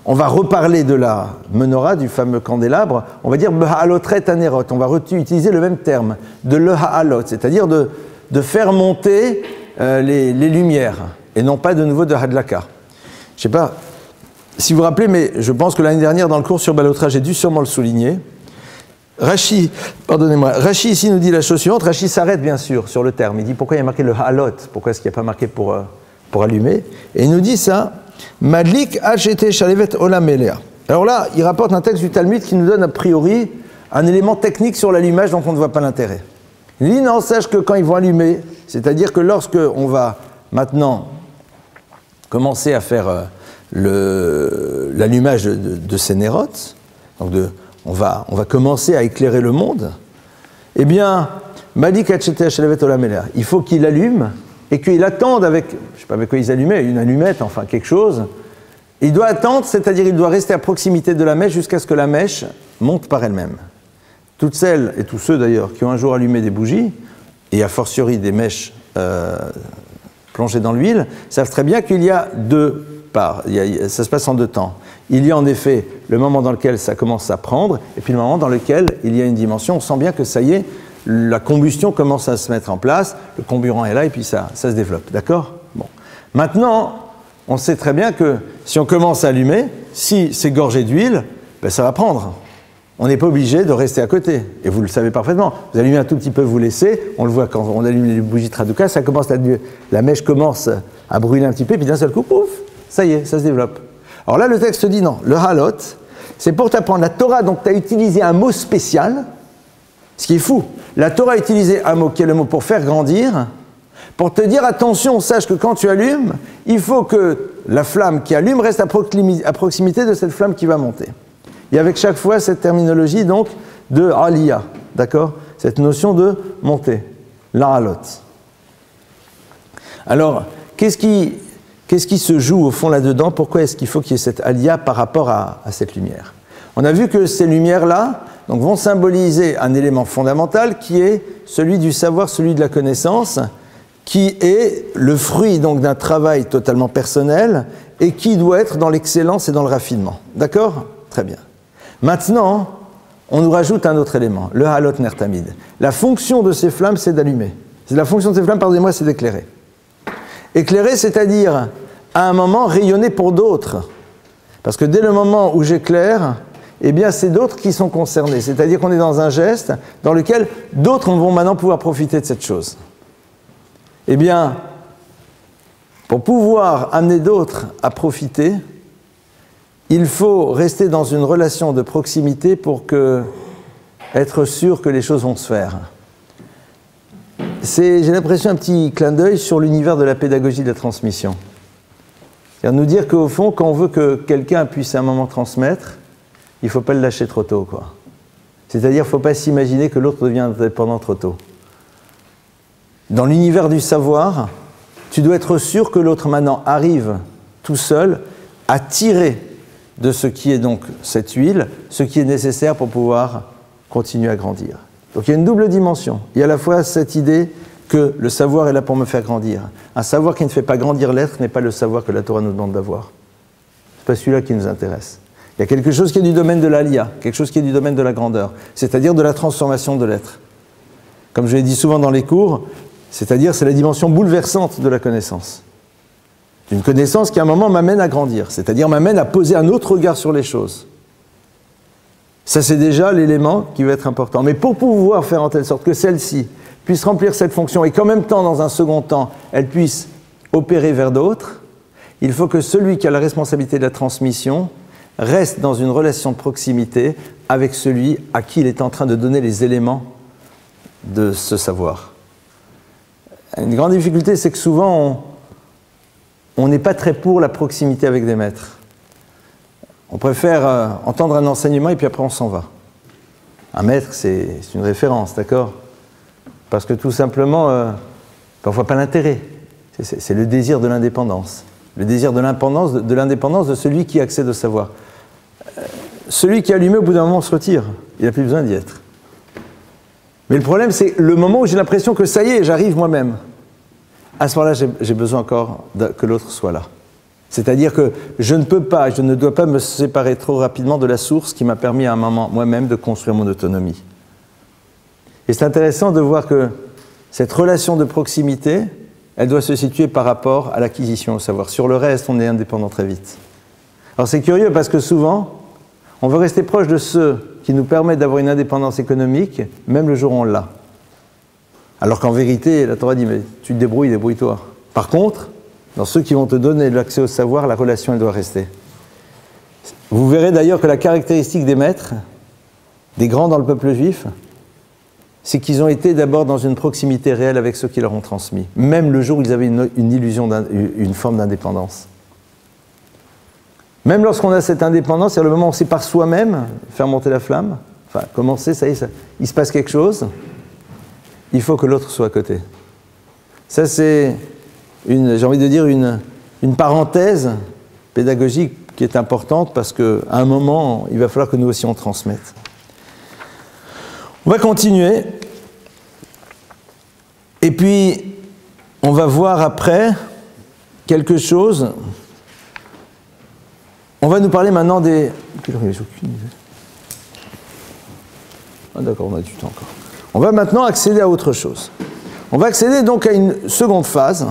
Speaker 1: on va reparler de la menorah, du fameux candélabre, on va dire Behalotret anerot, on va utiliser le même terme, de le ha'alot, c'est-à-dire de faire monter les lumières, et non pas de nouveau de hadlaka. Je ne sais pas si vous vous rappelez, mais je pense que l'année dernière, dans le cours sur Balotra, j'ai dû sûrement le souligner. Rashi ici nous dit la chose suivante. Rashi s'arrête bien sûr sur le terme. Il dit pourquoi il y a marqué le halot, pourquoi est-ce qu'il n'y a pas marqué pour allumer. Et il nous dit ça, Madlik hachete shalevet olam elea. Alors là, il rapporte un texte du Talmud qui nous donne a priori un élément technique sur l'allumage dont on ne voit pas l'intérêt. Il dit non, sache que quand ils vont allumer, c'est-à-dire que lorsque on va maintenant commencer à faire l'allumage de ces nérotes, donc on va commencer à éclairer le monde, eh bien, Malik Hachete Shalevet Olam Elea, il faut qu'il allume et qu'il attende avec, je ne sais pas avec quoi ils allumaient, une allumette, enfin quelque chose. Il doit attendre, c'est-à-dire il doit rester à proximité de la mèche jusqu'à ce que la mèche monte par elle-même. Toutes celles, et tous ceux d'ailleurs, qui ont un jour allumé des bougies, et a fortiori des mèches plongées dans l'huile, savent très bien qu'il y a deux parts, ça se passe en deux temps. Il y a en effet le moment dans lequel ça commence à prendre, et puis le moment dans lequel il y a une dimension, on sent bien que ça y est, la combustion commence à se mettre en place, le comburant est là, et puis ça se développe, d'accord? Bon. Maintenant, on sait très bien que si on commence à allumer, si c'est gorgé d'huile, ben ça va prendre. On n'est pas obligé de rester à côté, et vous le savez parfaitement. Vous allumez un tout petit peu, vous laissez, on le voit quand on allume les bougies Traduca, ça commence la mèche commence à brûler un petit peu, puis d'un seul coup, pouf, ça y est, ça se développe. Alors là, le texte dit non, le halot, c'est pour t'apprendre la Torah, donc tu as utilisé un mot spécial, ce qui est fou. La Torah a utilisé un mot qui est le mot pour faire grandir, pour te dire attention, sache que quand tu allumes, il faut que la flamme qui allume reste à proximité de cette flamme qui va monter. Et avec chaque fois cette terminologie donc de aliyah, d'accord? Cette notion de montée, la halot. Alors, qu'est-ce qui se joue au fond là-dedans? Pourquoi est-ce qu'il faut qu'il y ait cette aliyah par rapport à cette lumière? On a vu que ces lumières-là donc, vont symboliser un élément fondamental qui est celui du savoir, celui de la connaissance, qui est le fruit donc d'un travail totalement personnel et qui doit être dans l'excellence et dans le raffinement. D'accord? Très bien. Maintenant, on nous rajoute un autre élément, le halot ner tamid. La fonction de ces flammes, c'est d'allumer. La fonction de ces flammes, pardonnez-moi, c'est d'éclairer. Éclairer, c'est-à-dire, à un moment, rayonner pour d'autres. Parce que dès le moment où j'éclaire, eh bien, c'est d'autres qui sont concernés. C'est-à-dire qu'on est dans un geste dans lequel d'autres vont maintenant pouvoir profiter de cette chose. Eh bien, pour pouvoir amener d'autres à profiter, il faut rester dans une relation de proximité pour être sûr que les choses vont se faire. C'est, j'ai l'impression, un petit clin d'œil sur l'univers de la pédagogie de la transmission. C'est-à-dire nous dire qu'au fond, quand on veut que quelqu'un puisse à un moment transmettre, il ne faut pas le lâcher trop tôt, quoi. C'est-à-dire qu'il ne faut pas s'imaginer que l'autre devient indépendant trop tôt. Dans l'univers du savoir, tu dois être sûr que l'autre maintenant arrive tout seul à tirer de ce qui est donc cette huile, ce qui est nécessaire pour pouvoir continuer à grandir. Donc il y a une double dimension. Il y a à la fois cette idée que le savoir est là pour me faire grandir. Un savoir qui ne fait pas grandir l'être n'est pas le savoir que la Torah nous demande d'avoir. Ce n'est pas celui-là qui nous intéresse. Il y a quelque chose qui est du domaine de l'Aliyah, quelque chose qui est du domaine de la grandeur, c'est-à-dire de la transformation de l'être. Comme je l'ai dit souvent dans les cours, c'est-à-dire c'est la dimension bouleversante de la connaissance. Une connaissance qui à un moment m'amène à grandir, c'est-à-dire m'amène à poser un autre regard sur les choses. Ça c'est déjà l'élément qui va être important. Mais pour pouvoir faire en telle sorte que celle-ci puisse remplir cette fonction et qu'en même temps, dans un second temps, elle puisse opérer vers d'autres, il faut que celui qui a la responsabilité de la transmission reste dans une relation de proximité avec celui à qui il est en train de donner les éléments de ce savoir. Une grande difficulté, c'est que souvent, on n'est pas très pour la proximité avec des maîtres. On préfère entendre un enseignement et puis après on s'en va. Un maître, c'est une référence, d'accord? Parce que tout simplement, parfois pas l'intérêt. C'est le désir de l'indépendance. Le désir de l'indépendance de celui qui accède au savoir. Celui qui est allumé, au bout d'un moment, se retire. Il n'a plus besoin d'y être. Mais le problème, c'est le moment où j'ai l'impression que ça y est, j'arrive moi-même. À ce moment-là, j'ai besoin encore que l'autre soit là. C'est-à-dire que je ne peux pas, je ne dois pas me séparer trop rapidement de la source qui m'a permis à un moment moi-même de construire mon autonomie. Et c'est intéressant de voir que cette relation de proximité, elle doit se situer par rapport à l'acquisition au savoir. Sur le reste, on est indépendant très vite. Alors c'est curieux parce que souvent, on veut rester proche de ceux qui nous permettent d'avoir une indépendance économique, même le jour où on l'a. Alors qu'en vérité, la Torah dit, mais tu te débrouilles, débrouille-toi. Par contre, dans ceux qui vont te donner l'accès au savoir, la relation, elle doit rester. Vous verrez d'ailleurs que la caractéristique des maîtres, des grands dans le peuple juif, c'est qu'ils ont été d'abord dans une proximité réelle avec ceux qui leur ont transmis, même le jour où ils avaient une illusion, une forme d'indépendance. Même lorsqu'on a cette indépendance, c'est le moment où on sait par soi-même faire monter la flamme, enfin commencer, ça y est, il se passe quelque chose, il faut que l'autre soit à côté. Ça c'est, j'ai envie de dire, une parenthèse pédagogique qui est importante parce qu'à un moment, il va falloir que nous aussi on transmette. On va continuer. Et puis, on va voir après quelque chose. On va nous parler maintenant des... Ah d'accord, on a du temps encore. On va maintenant accéder à autre chose. On va accéder donc à une seconde phase,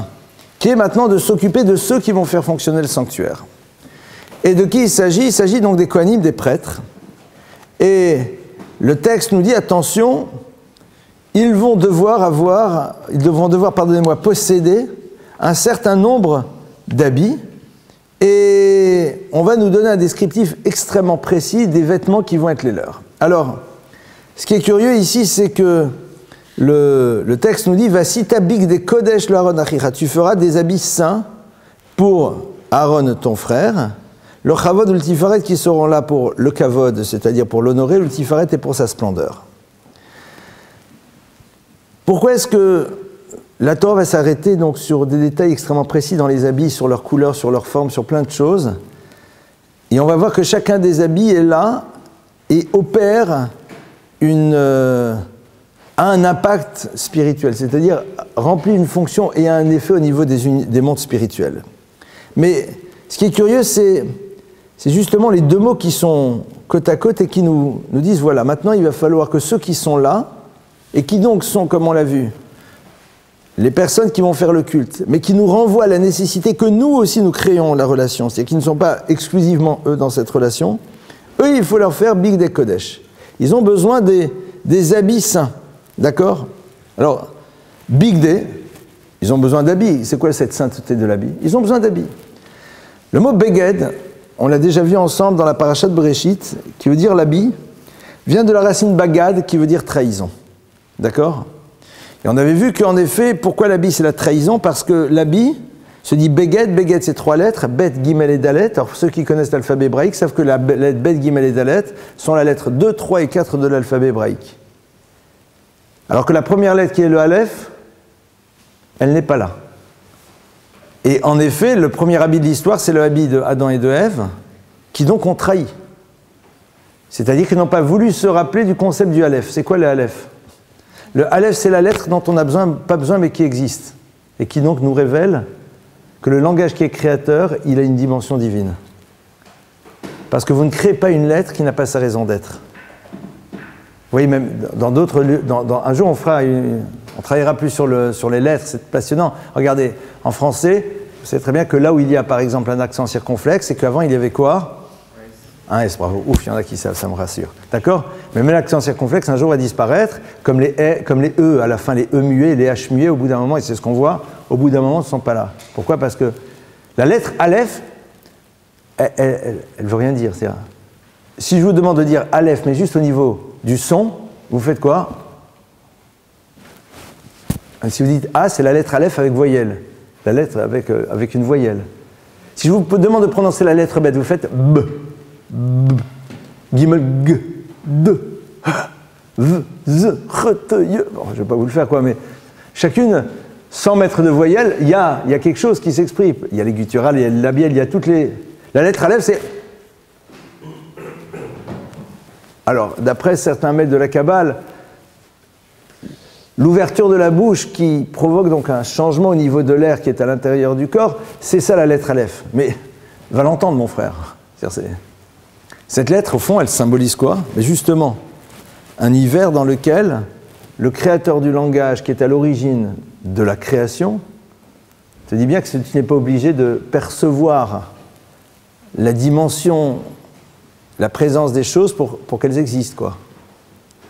Speaker 1: qui est maintenant de s'occuper de ceux qui vont faire fonctionner le sanctuaire. Et de qui il s'agit? Il s'agit donc des kohanim, des prêtres. Et le texte nous dit, attention, ils devront devoir, posséder un certain nombre d'habits, et on va nous donner un descriptif extrêmement précis des vêtements qui vont être les leurs. Alors, ce qui est curieux ici, c'est que le texte nous dit, Vasi tabik des kodesh le Aaron achira, tu feras des habits saints pour Aaron ton frère, le chavod ou le tifaret qui seront là pour le kavod, c'est-à-dire pour l'honorer, le tifaret est pour sa splendeur. Pourquoi est-ce que la Torah va s'arrêter donc sur des détails extrêmement précis dans les habits, sur leur couleur, sur leur forme, sur plein de choses? Et on va voir que chacun des habits est là et opère a un impact spirituel, c'est-à-dire remplit une fonction et a un effet au niveau des mondes spirituels. Mais ce qui est curieux, c'est justement les deux mots qui sont côte à côte et qui nous disent, voilà, maintenant il va falloir que ceux qui sont là, et qui donc sont, comme on l'a vu, les personnes qui vont faire le culte, mais qui nous renvoient à la nécessité que nous aussi nous créons la relation, c'est-à-dire qu'ils ne sont pas exclusivement eux dans cette relation, eux il faut leur faire Big Day Kodesh. Ils ont besoin des habits saints, d'accord? Alors, Big Day, ils ont besoin d'habits. C'est quoi cette sainteté de l'habit? Ils ont besoin d'habits. Le mot Beged, on l'a déjà vu ensemble dans la paracha de Bereshit, qui veut dire l'habit, vient de la racine bagad, qui veut dire trahison. D'accord? Et on avait vu qu'en effet, pourquoi l'habit c'est la trahison? Parce que l'habit se dit beged, beged c'est 3 lettres, bet, gimel et dalet. Alors ceux qui connaissent l'alphabet hébraïque savent que la lettre bet, gimel et dalet sont la lettre 2, 3 et 4 de l'alphabet hébraïque. Alors que la première lettre qui est le aleph, elle n'est pas là. Et en effet, le premier habit de l'histoire, c'est le habit de Adam et de Ève, qui donc ont trahi. C'est-à-dire qu'ils n'ont pas voulu se rappeler du concept du aleph. C'est quoi le aleph? Le aleph, c'est la lettre dont on n'a pas besoin, mais qui existe. Et qui donc nous révèle que le langage qui est créateur, il a une dimension divine. Parce que vous ne créez pas une lettre qui n'a pas sa raison d'être. Vous voyez, même dans d'autres lieux, un jour on travaillera plus sur les lettres, c'est passionnant. Regardez, en français, vous savez très bien que là où il y a par exemple un accent circonflexe, c'est qu'avant il y avait quoi? Un S, bravo. Ouf, il y en a qui savent, ça me rassure. D'accord? Mais même l'accent circonflexe un jour va disparaître, comme les E, à la fin les E muets, les H muets, au bout d'un moment, et c'est ce qu'on voit, au bout d'un moment, ils ne sont pas là. Pourquoi? Parce que la lettre Aleph, elle ne veut rien dire. C'est-à-dire, si je vous demande de dire Aleph, mais juste au niveau du son, vous faites quoi? Si vous dites A, c'est la lettre Aleph avec voyelle. La lettre avec une voyelle. Si je vous demande de prononcer la lettre B, vous faites B. B. Gimel, G. D. V. Z. R. T. Y. Bon, je ne vais pas vous le faire, quoi, mais chacune, sans mettre de voyelle, il y a quelque chose qui s'exprime. Il y a les gutturales, il y a le labial, il y a toutes les. La lettre Aleph, c'est. Alors, d'après certains maîtres de la Kabbale, l'ouverture de la bouche qui provoque donc un changement au niveau de l'air qui est à l'intérieur du corps, c'est ça la lettre Aleph. Mais va l'entendre, mon frère. Cette lettre, au fond, elle symbolise quoi? Mais justement, un univers dans lequel le créateur du langage, qui est à l'origine de la création, te dit bien que tu n'es pas obligé de percevoir la dimension, la présence des choses pour qu'elles existent, quoi.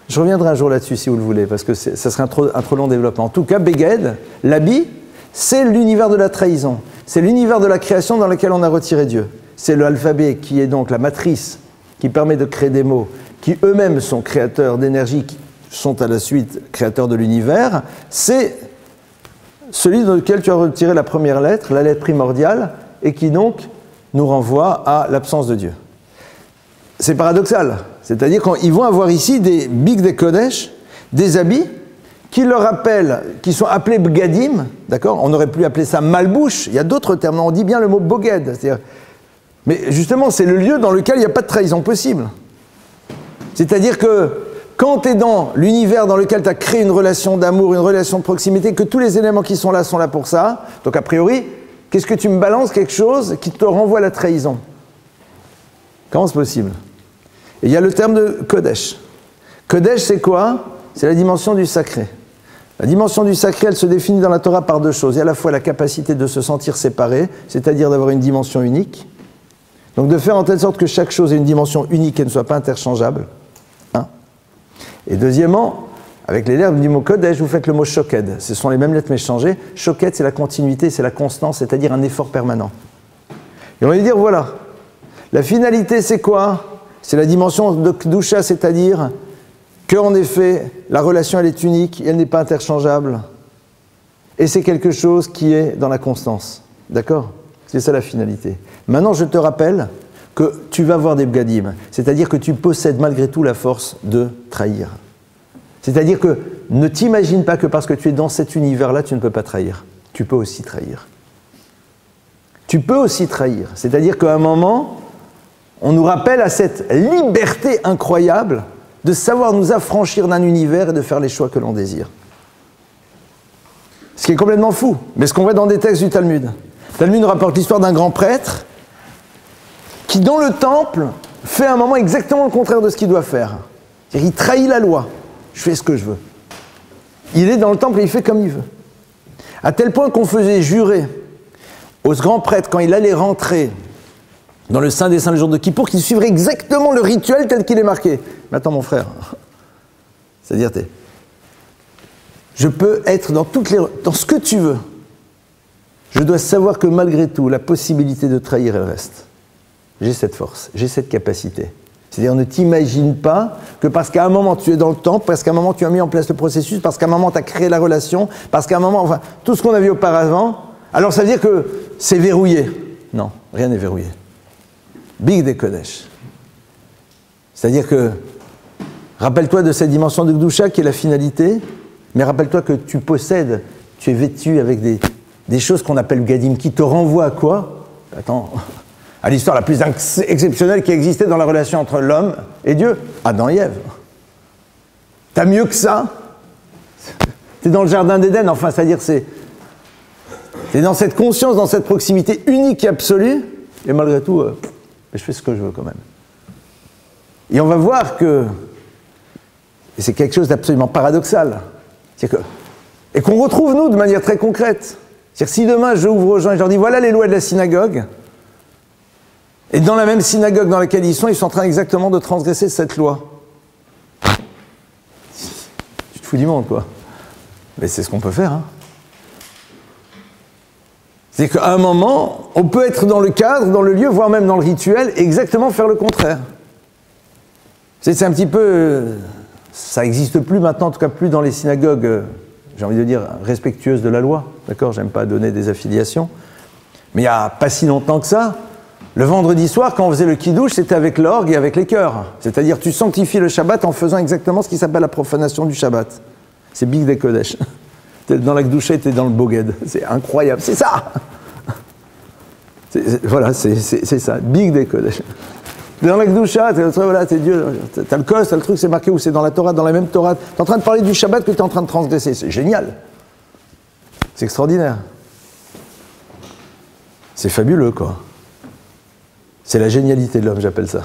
Speaker 1: Je reviendrai un jour là-dessus si vous le voulez, parce que ça serait un trop long développement. En tout cas, Beged, l'habit, c'est l'univers de la trahison. C'est l'univers de la création dans lequel on a retiré Dieu. C'est l'alphabet qui est donc la matrice qui permet de créer des mots, qui eux-mêmes sont créateurs d'énergie, qui sont à la suite créateurs de l'univers. C'est celui dans lequel tu as retiré la première lettre, la lettre primordiale, et qui donc nous renvoie à l'absence de Dieu. C'est paradoxal. C'est-à-dire qu'ils vont avoir ici des Big des Kodesh, des habits, qui leur rappellent, qui sont appelés Bgadim, d'accord? On aurait pu appeler ça Malbouche, il y a d'autres termes, on dit bien le mot Boged. Mais justement, c'est le lieu dans lequel il n'y a pas de trahison possible. C'est-à-dire que quand tu es dans l'univers dans lequel tu as créé une relation d'amour, une relation de proximité, que tous les éléments qui sont là pour ça, donc a priori, qu'est-ce que tu me balances? Quelque chose qui te renvoie à la trahison. Comment c'est possible? Et il y a le terme de Kodesh. Kodesh, c'est quoi? C'est la dimension du sacré. La dimension du sacré, elle se définit dans la Torah par deux choses. Il y a à la fois la capacité de se sentir séparé, c'est-à-dire d'avoir une dimension unique. Donc de faire en telle sorte que chaque chose ait une dimension unique et ne soit pas interchangeable. Hein? Et deuxièmement, avec les lettres du mot Kodesh, vous faites le mot Shoked. Ce sont les mêmes lettres mais changées. Shoked, c'est la continuité, c'est la constance, c'est-à-dire un effort permanent. Et on va lui dire, voilà, la finalité, c'est quoi? C'est la dimension de Kedusha, c'est-à-dire qu'en effet, la relation, elle est unique, elle n'est pas interchangeable. Et c'est quelque chose qui est dans la constance. D'accord? C'est ça la finalité. Maintenant, je te rappelle que tu vas voir des bgadim, c'est-à-dire que tu possèdes malgré tout la force de trahir. C'est-à-dire que ne t'imagine pas que parce que tu es dans cet univers-là, tu ne peux pas trahir. Tu peux aussi trahir. Tu peux aussi trahir. C'est-à-dire qu'à un moment, on nous rappelle à cette liberté incroyable de savoir nous affranchir d'un univers et de faire les choix que l'on désire. Ce qui est complètement fou, mais ce qu'on voit dans des textes du Talmud. Le Talmud nous rapporte l'histoire d'un grand prêtre qui, dans le temple, fait à un moment exactement le contraire de ce qu'il doit faire. C'est-à-dire qu'il trahit la loi. Je fais ce que je veux. Il est dans le temple et il fait comme il veut. À tel point qu'on faisait jurer au grand prêtre, quand il allait rentrer dans le Saint des Saints le jour de Kippour, qu'il suivrait exactement le rituel tel qu'il est marqué. Mais attends, mon frère, c'est-à-dire, je peux être dans ce que tu veux. Je dois savoir que malgré tout, la possibilité de trahir, elle reste. j'ai cette force, j'ai cette capacité. C'est-à-dire, ne t'imagine pas que parce qu'à un moment tu es dans le temps, parce qu'à un moment tu as mis en place le processus, parce qu'à un moment tu as créé la relation, parce qu'à un moment, enfin, tout ce qu'on a vu auparavant, alors ça veut dire que c'est verrouillé. Non, rien n'est verrouillé. Big de Kodesh. C'est-à-dire que, rappelle-toi de cette dimension de Gdusha qui est la finalité, mais rappelle-toi que tu possèdes, tu es vêtu avec des choses qu'on appelle Gadim, qui te renvoient à quoi? Attends, à l'histoire la plus exceptionnelle qui existait dans la relation entre l'homme et Dieu, Adam et Ève. T'as mieux que ça? T'es dans le jardin d'Éden, enfin, c'est-à-dire t'es dans cette conscience, dans cette proximité unique et absolue, et malgré tout, je fais ce que je veux quand même. Et on va voir que, et c'est quelque chose d'absolument paradoxal, et qu'on retrouve nous de manière très concrète. C'est-à-dire si demain je ouvre aux gens et je leur dis voilà les lois de la synagogue, et dans la même synagogue dans laquelle ils sont en train exactement de transgresser cette loi. Tu te fous du monde, quoi. Mais c'est ce qu'on peut faire, hein. C'est qu'à un moment, on peut être dans le cadre, dans le lieu, voire même dans le rituel, et exactement faire le contraire. C'est un petit peu... ça n'existe plus maintenant, en tout cas plus dans les synagogues, j'ai envie de dire, respectueuses de la loi. D'accord? J'aime pas donner des affiliations. Mais il n'y a pas si longtemps que ça, le vendredi soir, quand on faisait le kidouche, c'était avec l'orgue et avec les chœurs. C'est-à-dire, tu sanctifies le Shabbat en faisant exactement ce qui s'appelle la profanation du Shabbat. C'est Big de Kodesh. T'es dans la Gdusha, t'es dans le Boged. C'est incroyable, c'est ça! Voilà, c'est ça, Big de Kodesh. T'es dans la Gdusha, voilà, t'es Dieu, t'as le cos, t'as le truc, c'est marqué où c'est dans la Torah, dans la même Torah. T'es en train de parler du Shabbat que t'es en train de transgresser. C'est génial. C'est extraordinaire. C'est fabuleux, quoi. C'est la génialité de l'homme, j'appelle ça.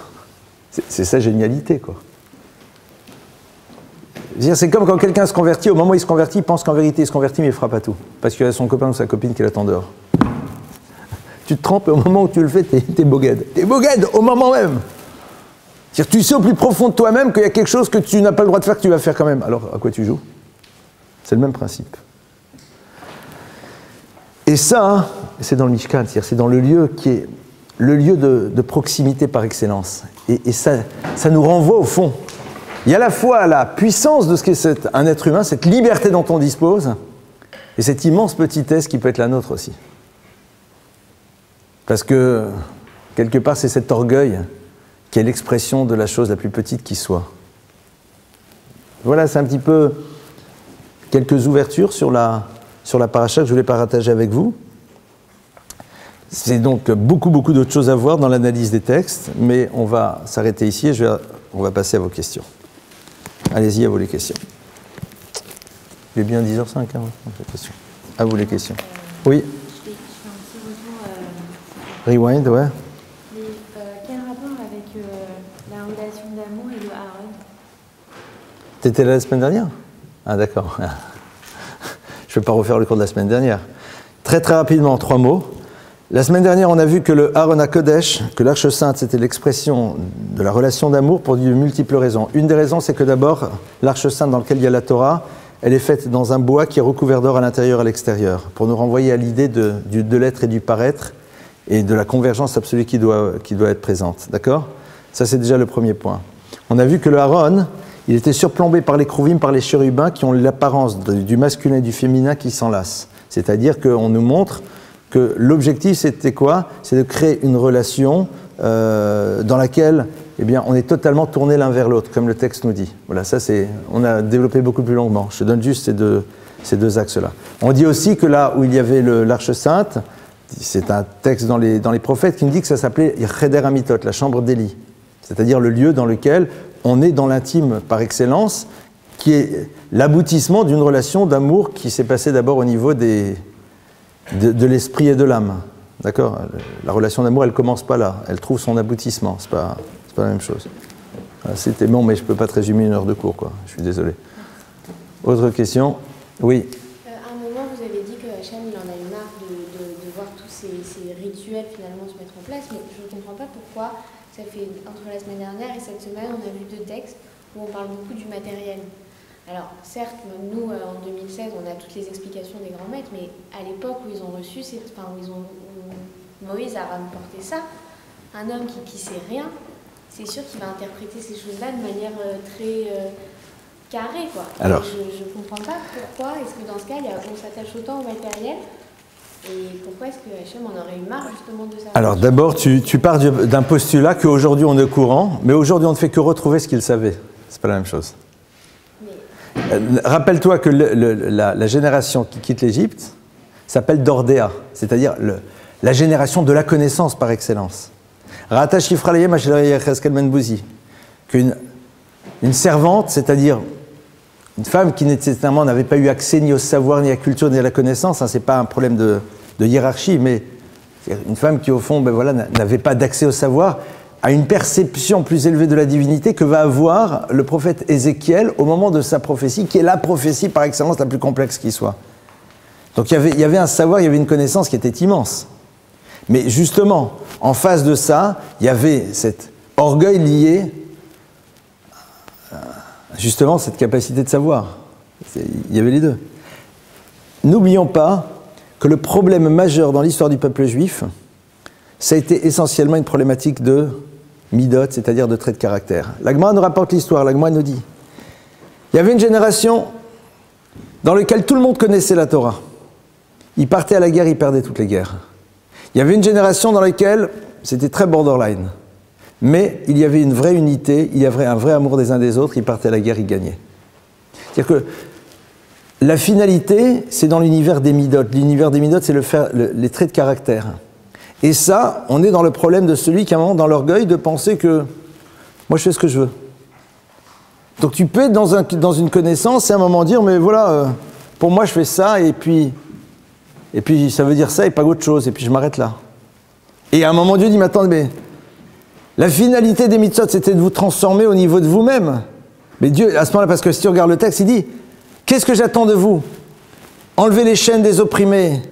Speaker 1: C'est sa génialité, quoi. C'est comme quand quelqu'un se convertit, au moment où il se convertit, il pense qu'en vérité il se convertit, mais il ne fera pas tout. Parce qu'il y a son copain ou sa copine qui l'attend dehors. Tu te trompes, et au moment où tu le fais, t'es boged. T'es boged au moment même. C'est-à-dire, tu sais au plus profond de toi-même qu'il y a quelque chose que tu n'as pas le droit de faire, que tu vas faire quand même. Alors, à quoi tu joues? C'est le même principe. Et ça, c'est dans le Mishkan, c'est-à-dire c'est dans le lieu qui est le lieu de proximité par excellence. Et ça nous renvoie au fond. Il y a à la fois la puissance de ce qu'est un être humain, cette liberté dont on dispose, et cette immense petitesse qui peut être la nôtre aussi. Parce que, quelque part, c'est cet orgueil qui est l'expression de la chose la plus petite qui soit. Voilà, c'est un petit peu quelques ouvertures sur la paracha que je voulais partager avec vous. C'est donc beaucoup d'autres choses à voir dans l'analyse des textes, mais on va s'arrêter ici et on va passer à vos questions. Allez-y, à vous les questions. Il est bien 10h05, hein, à vous les questions. Oui.
Speaker 2: Je fais un petit retour.
Speaker 1: Rewind, ouais.
Speaker 2: Mais quel rapport avec la relation d'amour et le Aaron?
Speaker 1: T'étais là la semaine dernière? Ah d'accord. Je ne vais pas refaire le cours de la semaine dernière. Très rapidement, 3 mots. La semaine dernière, on a vu que le Aaron HaKodesh, que l'Arche Sainte, c'était l'expression de la relation d'amour pour de multiples raisons. Une des raisons, c'est que d'abord, l'Arche Sainte dans laquelle il y a la Torah, elle est faite dans un bois qui est recouvert d'or à l'intérieur et à l'extérieur, pour nous renvoyer à l'idée de l'être et du paraître, et de la convergence absolue qui doit être présente. D'accord? Ça, c'est déjà le premier point. On a vu que le Aaron, il était surplombé par les crouvim, par les chérubins, qui ont l'apparence du masculin et du féminin qui s'enlacent. C'est-à-dire qu'on nous montre que l'objectif, c'était quoi? C'est de créer une relation dans laquelle on est totalement tourné l'un vers l'autre, comme le texte nous dit. Voilà, ça on a développé beaucoup plus longuement. Je te donne juste ces deux axes-là. On dit aussi que là où il y avait l'Arche Sainte, c'est un texte dans les prophètes qui nous dit que ça s'appelait Cheder Amitot, la chambre d'Élie. C'est-à-dire le lieu dans lequel on est dans l'intime par excellence, qui est l'aboutissement d'une relation d'amour qui s'est passée d'abord au niveau de l'esprit et de l'âme. D'accord? La relation d'amour, elle ne commence pas là. Elle trouve son aboutissement. C'est pas la même chose. C'était bon, mais je ne peux pas te résumer 1 heure de cours, quoi. Je suis désolé. Autre question? Oui.
Speaker 2: À un moment, vous avez dit que Hachem, il en a eu marre de voir tous ces rituels finalement se mettre en place, mais je ne comprends pas pourquoi ça fait entre la semaine dernière et cette semaine, on a vu 2 textes où on parle beaucoup du matériel. Alors, certes, nous, en 2016, on a toutes les explications des grands maîtres, mais à l'époque où ils ont reçu, où Moïse a rapporté ça, un homme qui sait rien, c'est sûr qu'il va interpréter ces choses-là de manière très carrée, quoi.
Speaker 1: Alors,
Speaker 2: je ne comprends pas pourquoi est-ce que dans ce cas, on s'attache autant au matériel et pourquoi est-ce que Hachem en aurait eu marre justement de ça. Alors
Speaker 1: d'abord, tu pars d'un postulat qu'aujourd'hui on est au courant, mais aujourd'hui on ne fait que retrouver ce qu'il savait. C'est pas la même chose. Rappelle-toi que la génération qui quitte l'Égypte s'appelle Dordéa, c'est-à-dire la génération de la connaissance par excellence. Rata Shifralayem Achel Menbouzi, qu'une servante, c'est-à-dire une femme qui nécessairement n'avait pas eu accès ni au savoir, ni à la culture, ni à la connaissance, hein, ce n'est pas un problème de hiérarchie, mais une femme qui au fond n'avait pas d'accès au savoir, a une perception plus élevée de la divinité que va avoir le prophète Ézéchiel au moment de sa prophétie, qui est la prophétie par excellence la plus complexe qui soit. Donc il y avait un savoir, il y avait une connaissance qui était immense. Mais justement, en face de ça, il y avait cet orgueil lié à justement cette capacité de savoir. Il y avait les deux. N'oublions pas que le problème majeur dans l'histoire du peuple juif, ça a été essentiellement une problématique de midot, c'est-à-dire de traits de caractère. La Gemara nous rapporte l'histoire, la Gemara nous dit il y avait une génération dans laquelle tout le monde connaissait la Torah. Ils partaient à la guerre, ils perdaient toutes les guerres. Il y avait une génération dans laquelle c'était très borderline. Mais il y avait une vraie unité, il y avait un vrai amour des uns des autres, ils partaient à la guerre, ils gagnaient. C'est-à-dire que la finalité, c'est dans l'univers des midot. L'univers des midot, c'est les traits de caractère. Et ça, on est dans le problème de celui qui, à un moment, dans l'orgueil, de penser que moi, je fais ce que je veux. Donc tu peux être dans une connaissance et à un moment dire, mais voilà, pour moi, je fais ça, et puis ça veut dire ça et pas autre chose, et puis je m'arrête là. Et à un moment, Dieu dit, mais attendez, mais la finalité des mitzvot, c'était de vous transformer au niveau de vous-même. Mais Dieu, à ce moment-là, parce que si tu regardes le texte, il dit, qu'est-ce que j'attends de vous? Enlevez les chaînes des opprimés.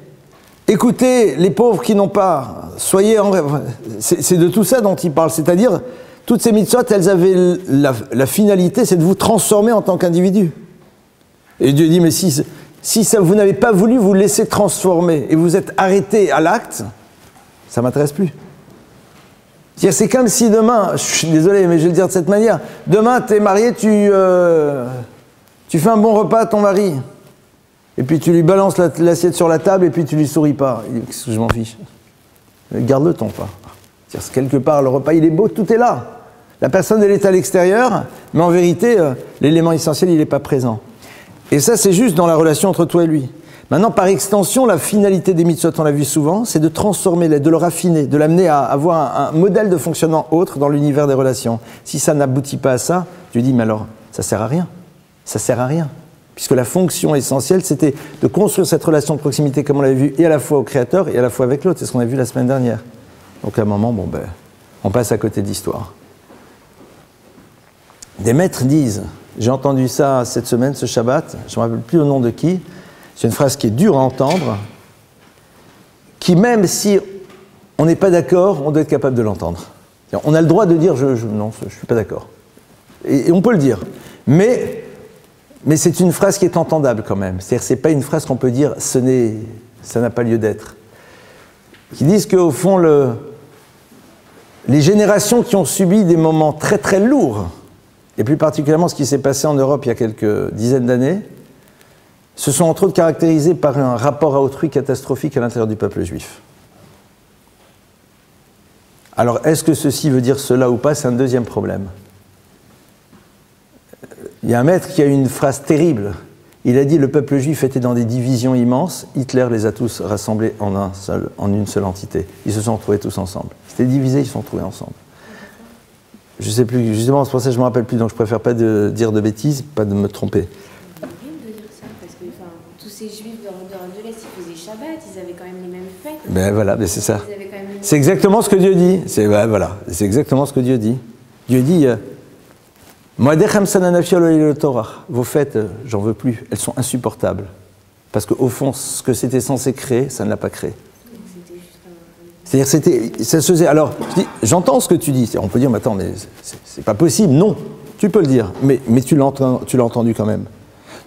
Speaker 1: Écoutez les pauvres qui n'ont pas, soyez en rêve. C'est de tout ça dont il parle, c'est-à-dire toutes ces mitzvot, elles avaient la finalité, c'est de vous transformer en tant qu'individu. Et Dieu dit, mais si ça, vous n'avez pas voulu vous laisser transformer et vous êtes arrêté à l'acte, ça ne m'intéresse plus. C'est comme si demain, je suis désolé, mais je vais le dire de cette manière, demain tu es marié, tu fais un bon repas à ton mari. Et puis tu lui balances l'assiette sur la table et puis tu lui souris pas. Il dit, qu'est-ce que je m'en fiche? Garde-le ton pas. Quelque part, le repas, il est beau, tout est là. La personne, elle est à l'extérieur, mais en vérité, l'élément essentiel, il n'est pas présent. Et ça, c'est juste dans la relation entre toi et lui. Maintenant, par extension, la finalité des mitzvot, on l'a vu souvent, c'est de transformer, de le raffiner, de l'amener à avoir un modèle de fonctionnement autre dans l'univers des relations. Si ça n'aboutit pas à ça, je lui dis, mais alors, ça sert à rien. Ça sert à rien. Puisque la fonction essentielle, c'était de construire cette relation de proximité, comme on l'avait vu, et à la fois au Créateur et à la fois avec l'autre. C'est ce qu'on a vu la semaine dernière. Donc à un moment, on passe à côté de l'histoire. Des maîtres disent, j'ai entendu ça cette semaine, ce Shabbat, je ne me rappelle plus le nom de qui, c'est une phrase qui est dure à entendre, qui même si on n'est pas d'accord, on doit être capable de l'entendre. On a le droit de dire, non, je ne suis pas d'accord. Et on peut le dire. Mais c'est une phrase qui est entendable quand même. C'est-à-dire que ce n'est pas une phrase qu'on peut dire, ça n'a pas lieu d'être. Qui disent qu'au fond, les générations qui ont subi des moments très très lourds, et plus particulièrement ce qui s'est passé en Europe il y a quelques dizaines d'années, se sont entre autres caractérisées par un rapport à autrui catastrophique à l'intérieur du peuple juif. Alors, est-ce que ceci veut dire cela ou pas? C'est un deuxième problème. Il y a un maître qui a eu une phrase terrible. Il a dit, le peuple juif était dans des divisions immenses, Hitler les a tous rassemblés en une seule entité. Ils se sont retrouvés tous ensemble. Ils étaient divisés, ils se sont retrouvés ensemble. Je ne sais plus, justement, c'est pour ça que je ne me rappelle plus, donc je ne préfère pas dire de bêtises, pas de me tromper.
Speaker 2: C'est horrible de dire ça, parce que tous ces juifs de l'Est, ils faisaient Shabbat, ils avaient quand même les mêmes fêtes. Ben
Speaker 1: voilà, mais c'est ça. C'est exactement ce que Dieu dit. C'est exactement ce que Dieu dit. Dieu dit, vos fêtes, j'en veux plus, elles sont insupportables. Parce qu'au fond, ce que c'était censé créer, ça ne l'a pas créé. C'est-à-dire, ça se faisait. Alors, j'entends ce que tu dis. On peut dire, mais attends, mais c'est pas possible. Non, tu peux le dire, mais tu l'as entendu quand même.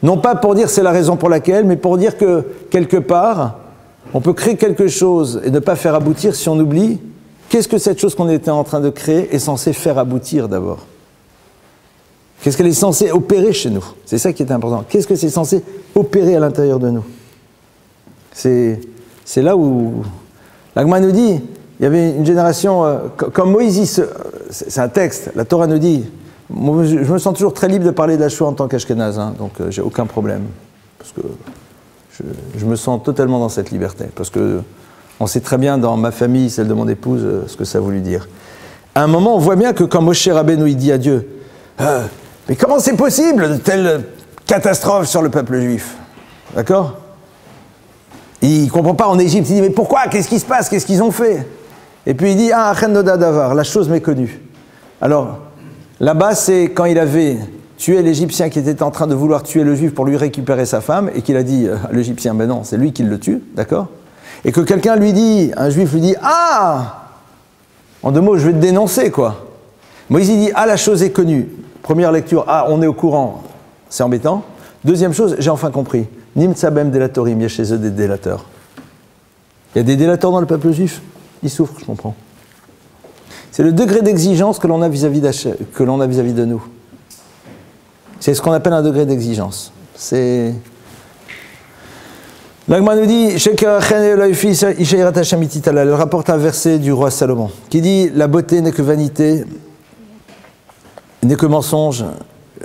Speaker 1: Non pas pour dire c'est la raison pour laquelle, mais pour dire que, quelque part, on peut créer quelque chose et ne pas faire aboutir si on oublie qu'est-ce que cette chose qu'on était en train de créer est censée faire aboutir d'abord? Qu'est-ce qu'elle est censée opérer chez nous? C'est ça qui est important. Qu'est-ce que c'est censé opérer à l'intérieur de nous? C'est là où l'Agma nous dit, il y avait une génération, comme Moïse, c'est un texte, la Torah nous dit, je me sens toujours très libre de parler de la Shoah en tant qu'Ashkenaz, hein, donc j'ai aucun problème, parce que je me sens totalement dans cette liberté, parce que on sait très bien dans ma famille, celle de mon épouse, ce que ça a voulu dire. À un moment, on voit bien que quand Moshe Rabbeinu il dit à Dieu, mais comment c'est possible de telles catastrophes sur le peuple juif? D'accord? Il ne comprend pas en Égypte, il dit mais pourquoi? Qu'est-ce qui se passe? Qu'est-ce qu'ils ont fait? Et puis il dit ah, Achen Noda Davar, la chose m'est connue. Alors, là-bas, c'est quand il avait tué l'Égyptien qui était en train de vouloir tuer le Juif pour lui récupérer sa femme, et qu'il a dit à l'Égyptien, ben non, c'est lui qui le tue, d'accord? Et que quelqu'un lui dit, un Juif lui dit, ah! En deux mots, je vais te dénoncer, quoi. Moïse il dit, ah, la chose est connue. Première lecture, ah, on est au courant, c'est embêtant. Deuxième chose, j'ai enfin compris. Nimtsabem delatorim, il y a chez eux des délateurs. Il y a des délateurs dans le peuple juif, ils souffrent, je comprends. C'est le degré d'exigence que l'on a vis-à-vis de nous. C'est ce qu'on appelle un degré d'exigence. C'est... L'Agma nous dit, elle rapporte un verset du roi Salomon, qui dit, la beauté n'est que vanité, n'est que mensonge,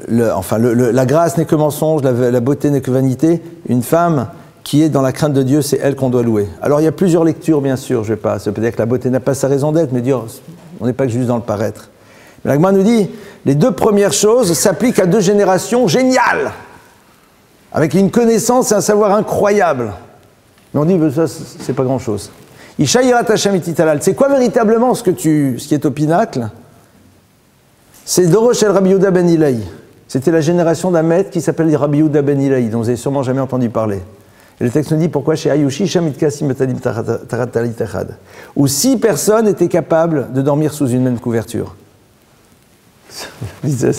Speaker 1: la grâce n'est que mensonge, la beauté n'est que vanité. Une femme qui est dans la crainte de Dieu, c'est elle qu'on doit louer. Alors il y a plusieurs lectures, bien sûr, je vais pas, ça peut dire que la beauté n'a pas sa raison d'être, mais Dieu, on n'est pas juste dans le paraître. Mais l'Agma nous dit, les deux premières choses s'appliquent à deux générations géniales, avec une connaissance et un savoir incroyable. Mais on dit, ça, c'est pas grand-chose. C'est quoi véritablement ce qui est au pinacle? C'est Dorosh el Rabbi Yehuda ben Hillel. C'était la génération d'un maître qui s'appelle Rabbi Yehuda ben Hillel, dont vous n'avez sûrement jamais entendu parler. Et le texte nous dit pourquoi chez Ayushi Shamitkasim Tadim Taratali Techad, où 6 personnes étaient capables de dormir sous une même couverture. C'est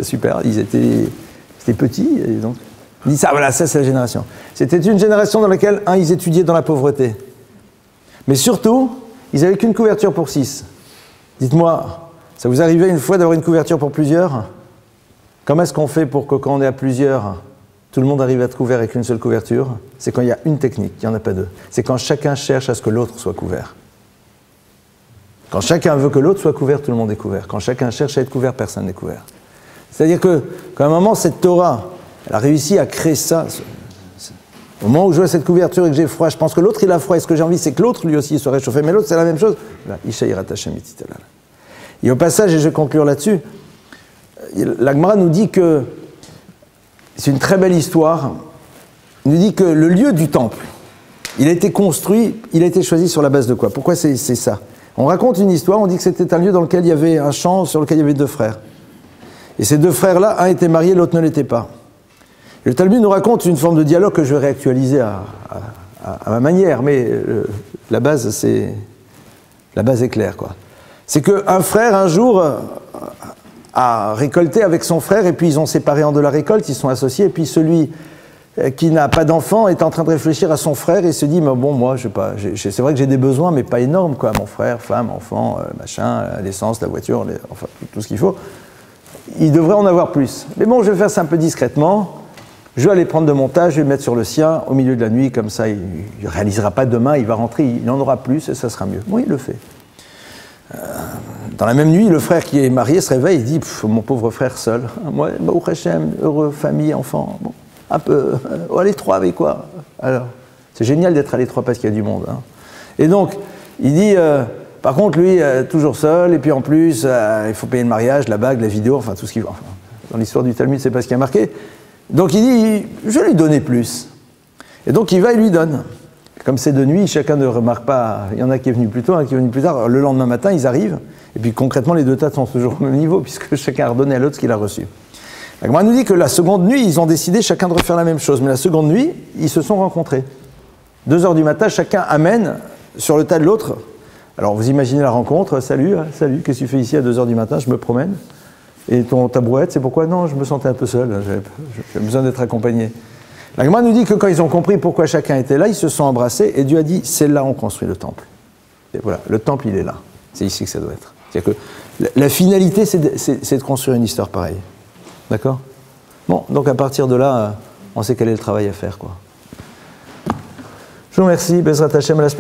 Speaker 1: super, ils étaient petits, et donc. Il dit ça, voilà, ça c'est la génération. C'était une génération dans laquelle, ils étudiaient dans la pauvreté. Mais surtout, ils n'avaient qu'une couverture pour 6. Dites-moi, ça vous arrivait une fois d'avoir une couverture pour plusieurs? Comment est-ce qu'on fait pour que quand on est à plusieurs, tout le monde arrive à être couvert avec une seule couverture? C'est quand il y a une technique, il n'y en a pas deux. C'est quand chacun cherche à ce que l'autre soit couvert. Quand chacun veut que l'autre soit couvert, tout le monde est couvert. Quand chacun cherche à être couvert, personne n'est couvert. C'est-à-dire qu'à un moment, cette Torah, elle a réussi à créer ça. Au moment où je vois cette couverture et que j'ai froid, je pense que l'autre il a froid. Et ce que j'ai envie, c'est que l'autre lui aussi soit réchauffé. Mais l'autre, c'est la même chose. Et au passage, et je vais conclure là-dessus, l'Agmara nous dit que c'est une très belle histoire. Il nous dit que le lieu du temple, il a été construit, il a été choisi sur la base de quoi? Pourquoi c'est ça? On raconte une histoire, on dit que c'était un lieu dans lequel il y avait un champ sur lequel il y avait 2 frères. Et ces 2 frères-là, un était marié, l'autre ne l'était pas. Et le Talmud nous raconte une forme de dialogue que je vais réactualiser à ma manière, mais la base est claire, quoi. C'est qu'un frère, un jour, a récolté avec son frère, et puis ils ont séparé en de la récolte, ils sont associés, et puis celui qui n'a pas d'enfant est en train de réfléchir à son frère et se dit, mais bon, moi, je sais pas, c'est vrai que j'ai des besoins, mais pas énormes, quoi. Mon frère, femme, enfant, machin, l'essence, la voiture, enfin, tout ce qu'il faut. Il devrait en avoir plus. Mais bon, je vais faire ça un peu discrètement. Je vais aller prendre de mon tas, je vais le mettre sur le sien, au milieu de la nuit, comme ça, il ne réalisera pas demain, il va rentrer, il en aura plus, et ça sera mieux. Bon, il le fait. Dans la même nuit, le frère qui est marié se réveille, il dit, mon pauvre frère seul, moi, Baruch Hashem, heureux, famille, enfant, bon, un peu, à l'étroit avec quoi? Alors, c'est génial d'être à l'étroit parce qu'il y a du monde. Hein. Et donc, il dit, par contre, lui, toujours seul, et puis en plus, il faut payer le mariage, la bague, la vidéo, enfin, tout ce qu'il faut. Enfin, dans l'histoire du Talmud, c'est pas ce qui a marqué. Donc il dit, je vais lui donner plus. Et donc il va et lui donne. Comme c'est de nuit, chacun ne remarque pas, il y en a qui est venu plus tôt, un qui est venu plus tard. Alors, le lendemain matin, ils arrivent, et puis concrètement, les 2 tas sont toujours au même niveau, puisque chacun a redonné à l'autre ce qu'il a reçu. La Gemara nous dit que la seconde nuit, ils ont décidé chacun de refaire la même chose. Mais la seconde nuit, ils se sont rencontrés. 2 heures du matin, chacun amène sur le tas de l'autre. Alors vous imaginez la rencontre, salut, qu'est-ce que tu fais ici à 2 heures du matin? Je me promène. Et ta brouette, c'est pourquoi? Non, je me sentais un peu seul, j'avais besoin d'être accompagné. La Gemara nous dit que quand ils ont compris pourquoi chacun était là, ils se sont embrassés et Dieu a dit, c'est là on construit le temple. Et voilà, le temple il est là. C'est ici que ça doit être. C'est-à-dire que la finalité, c'est de construire une histoire pareille. D'accord? Bon, donc à partir de là, on sait quel est le travail à faire, quoi. Je vous remercie. Bezrat Hashem, à la semaine.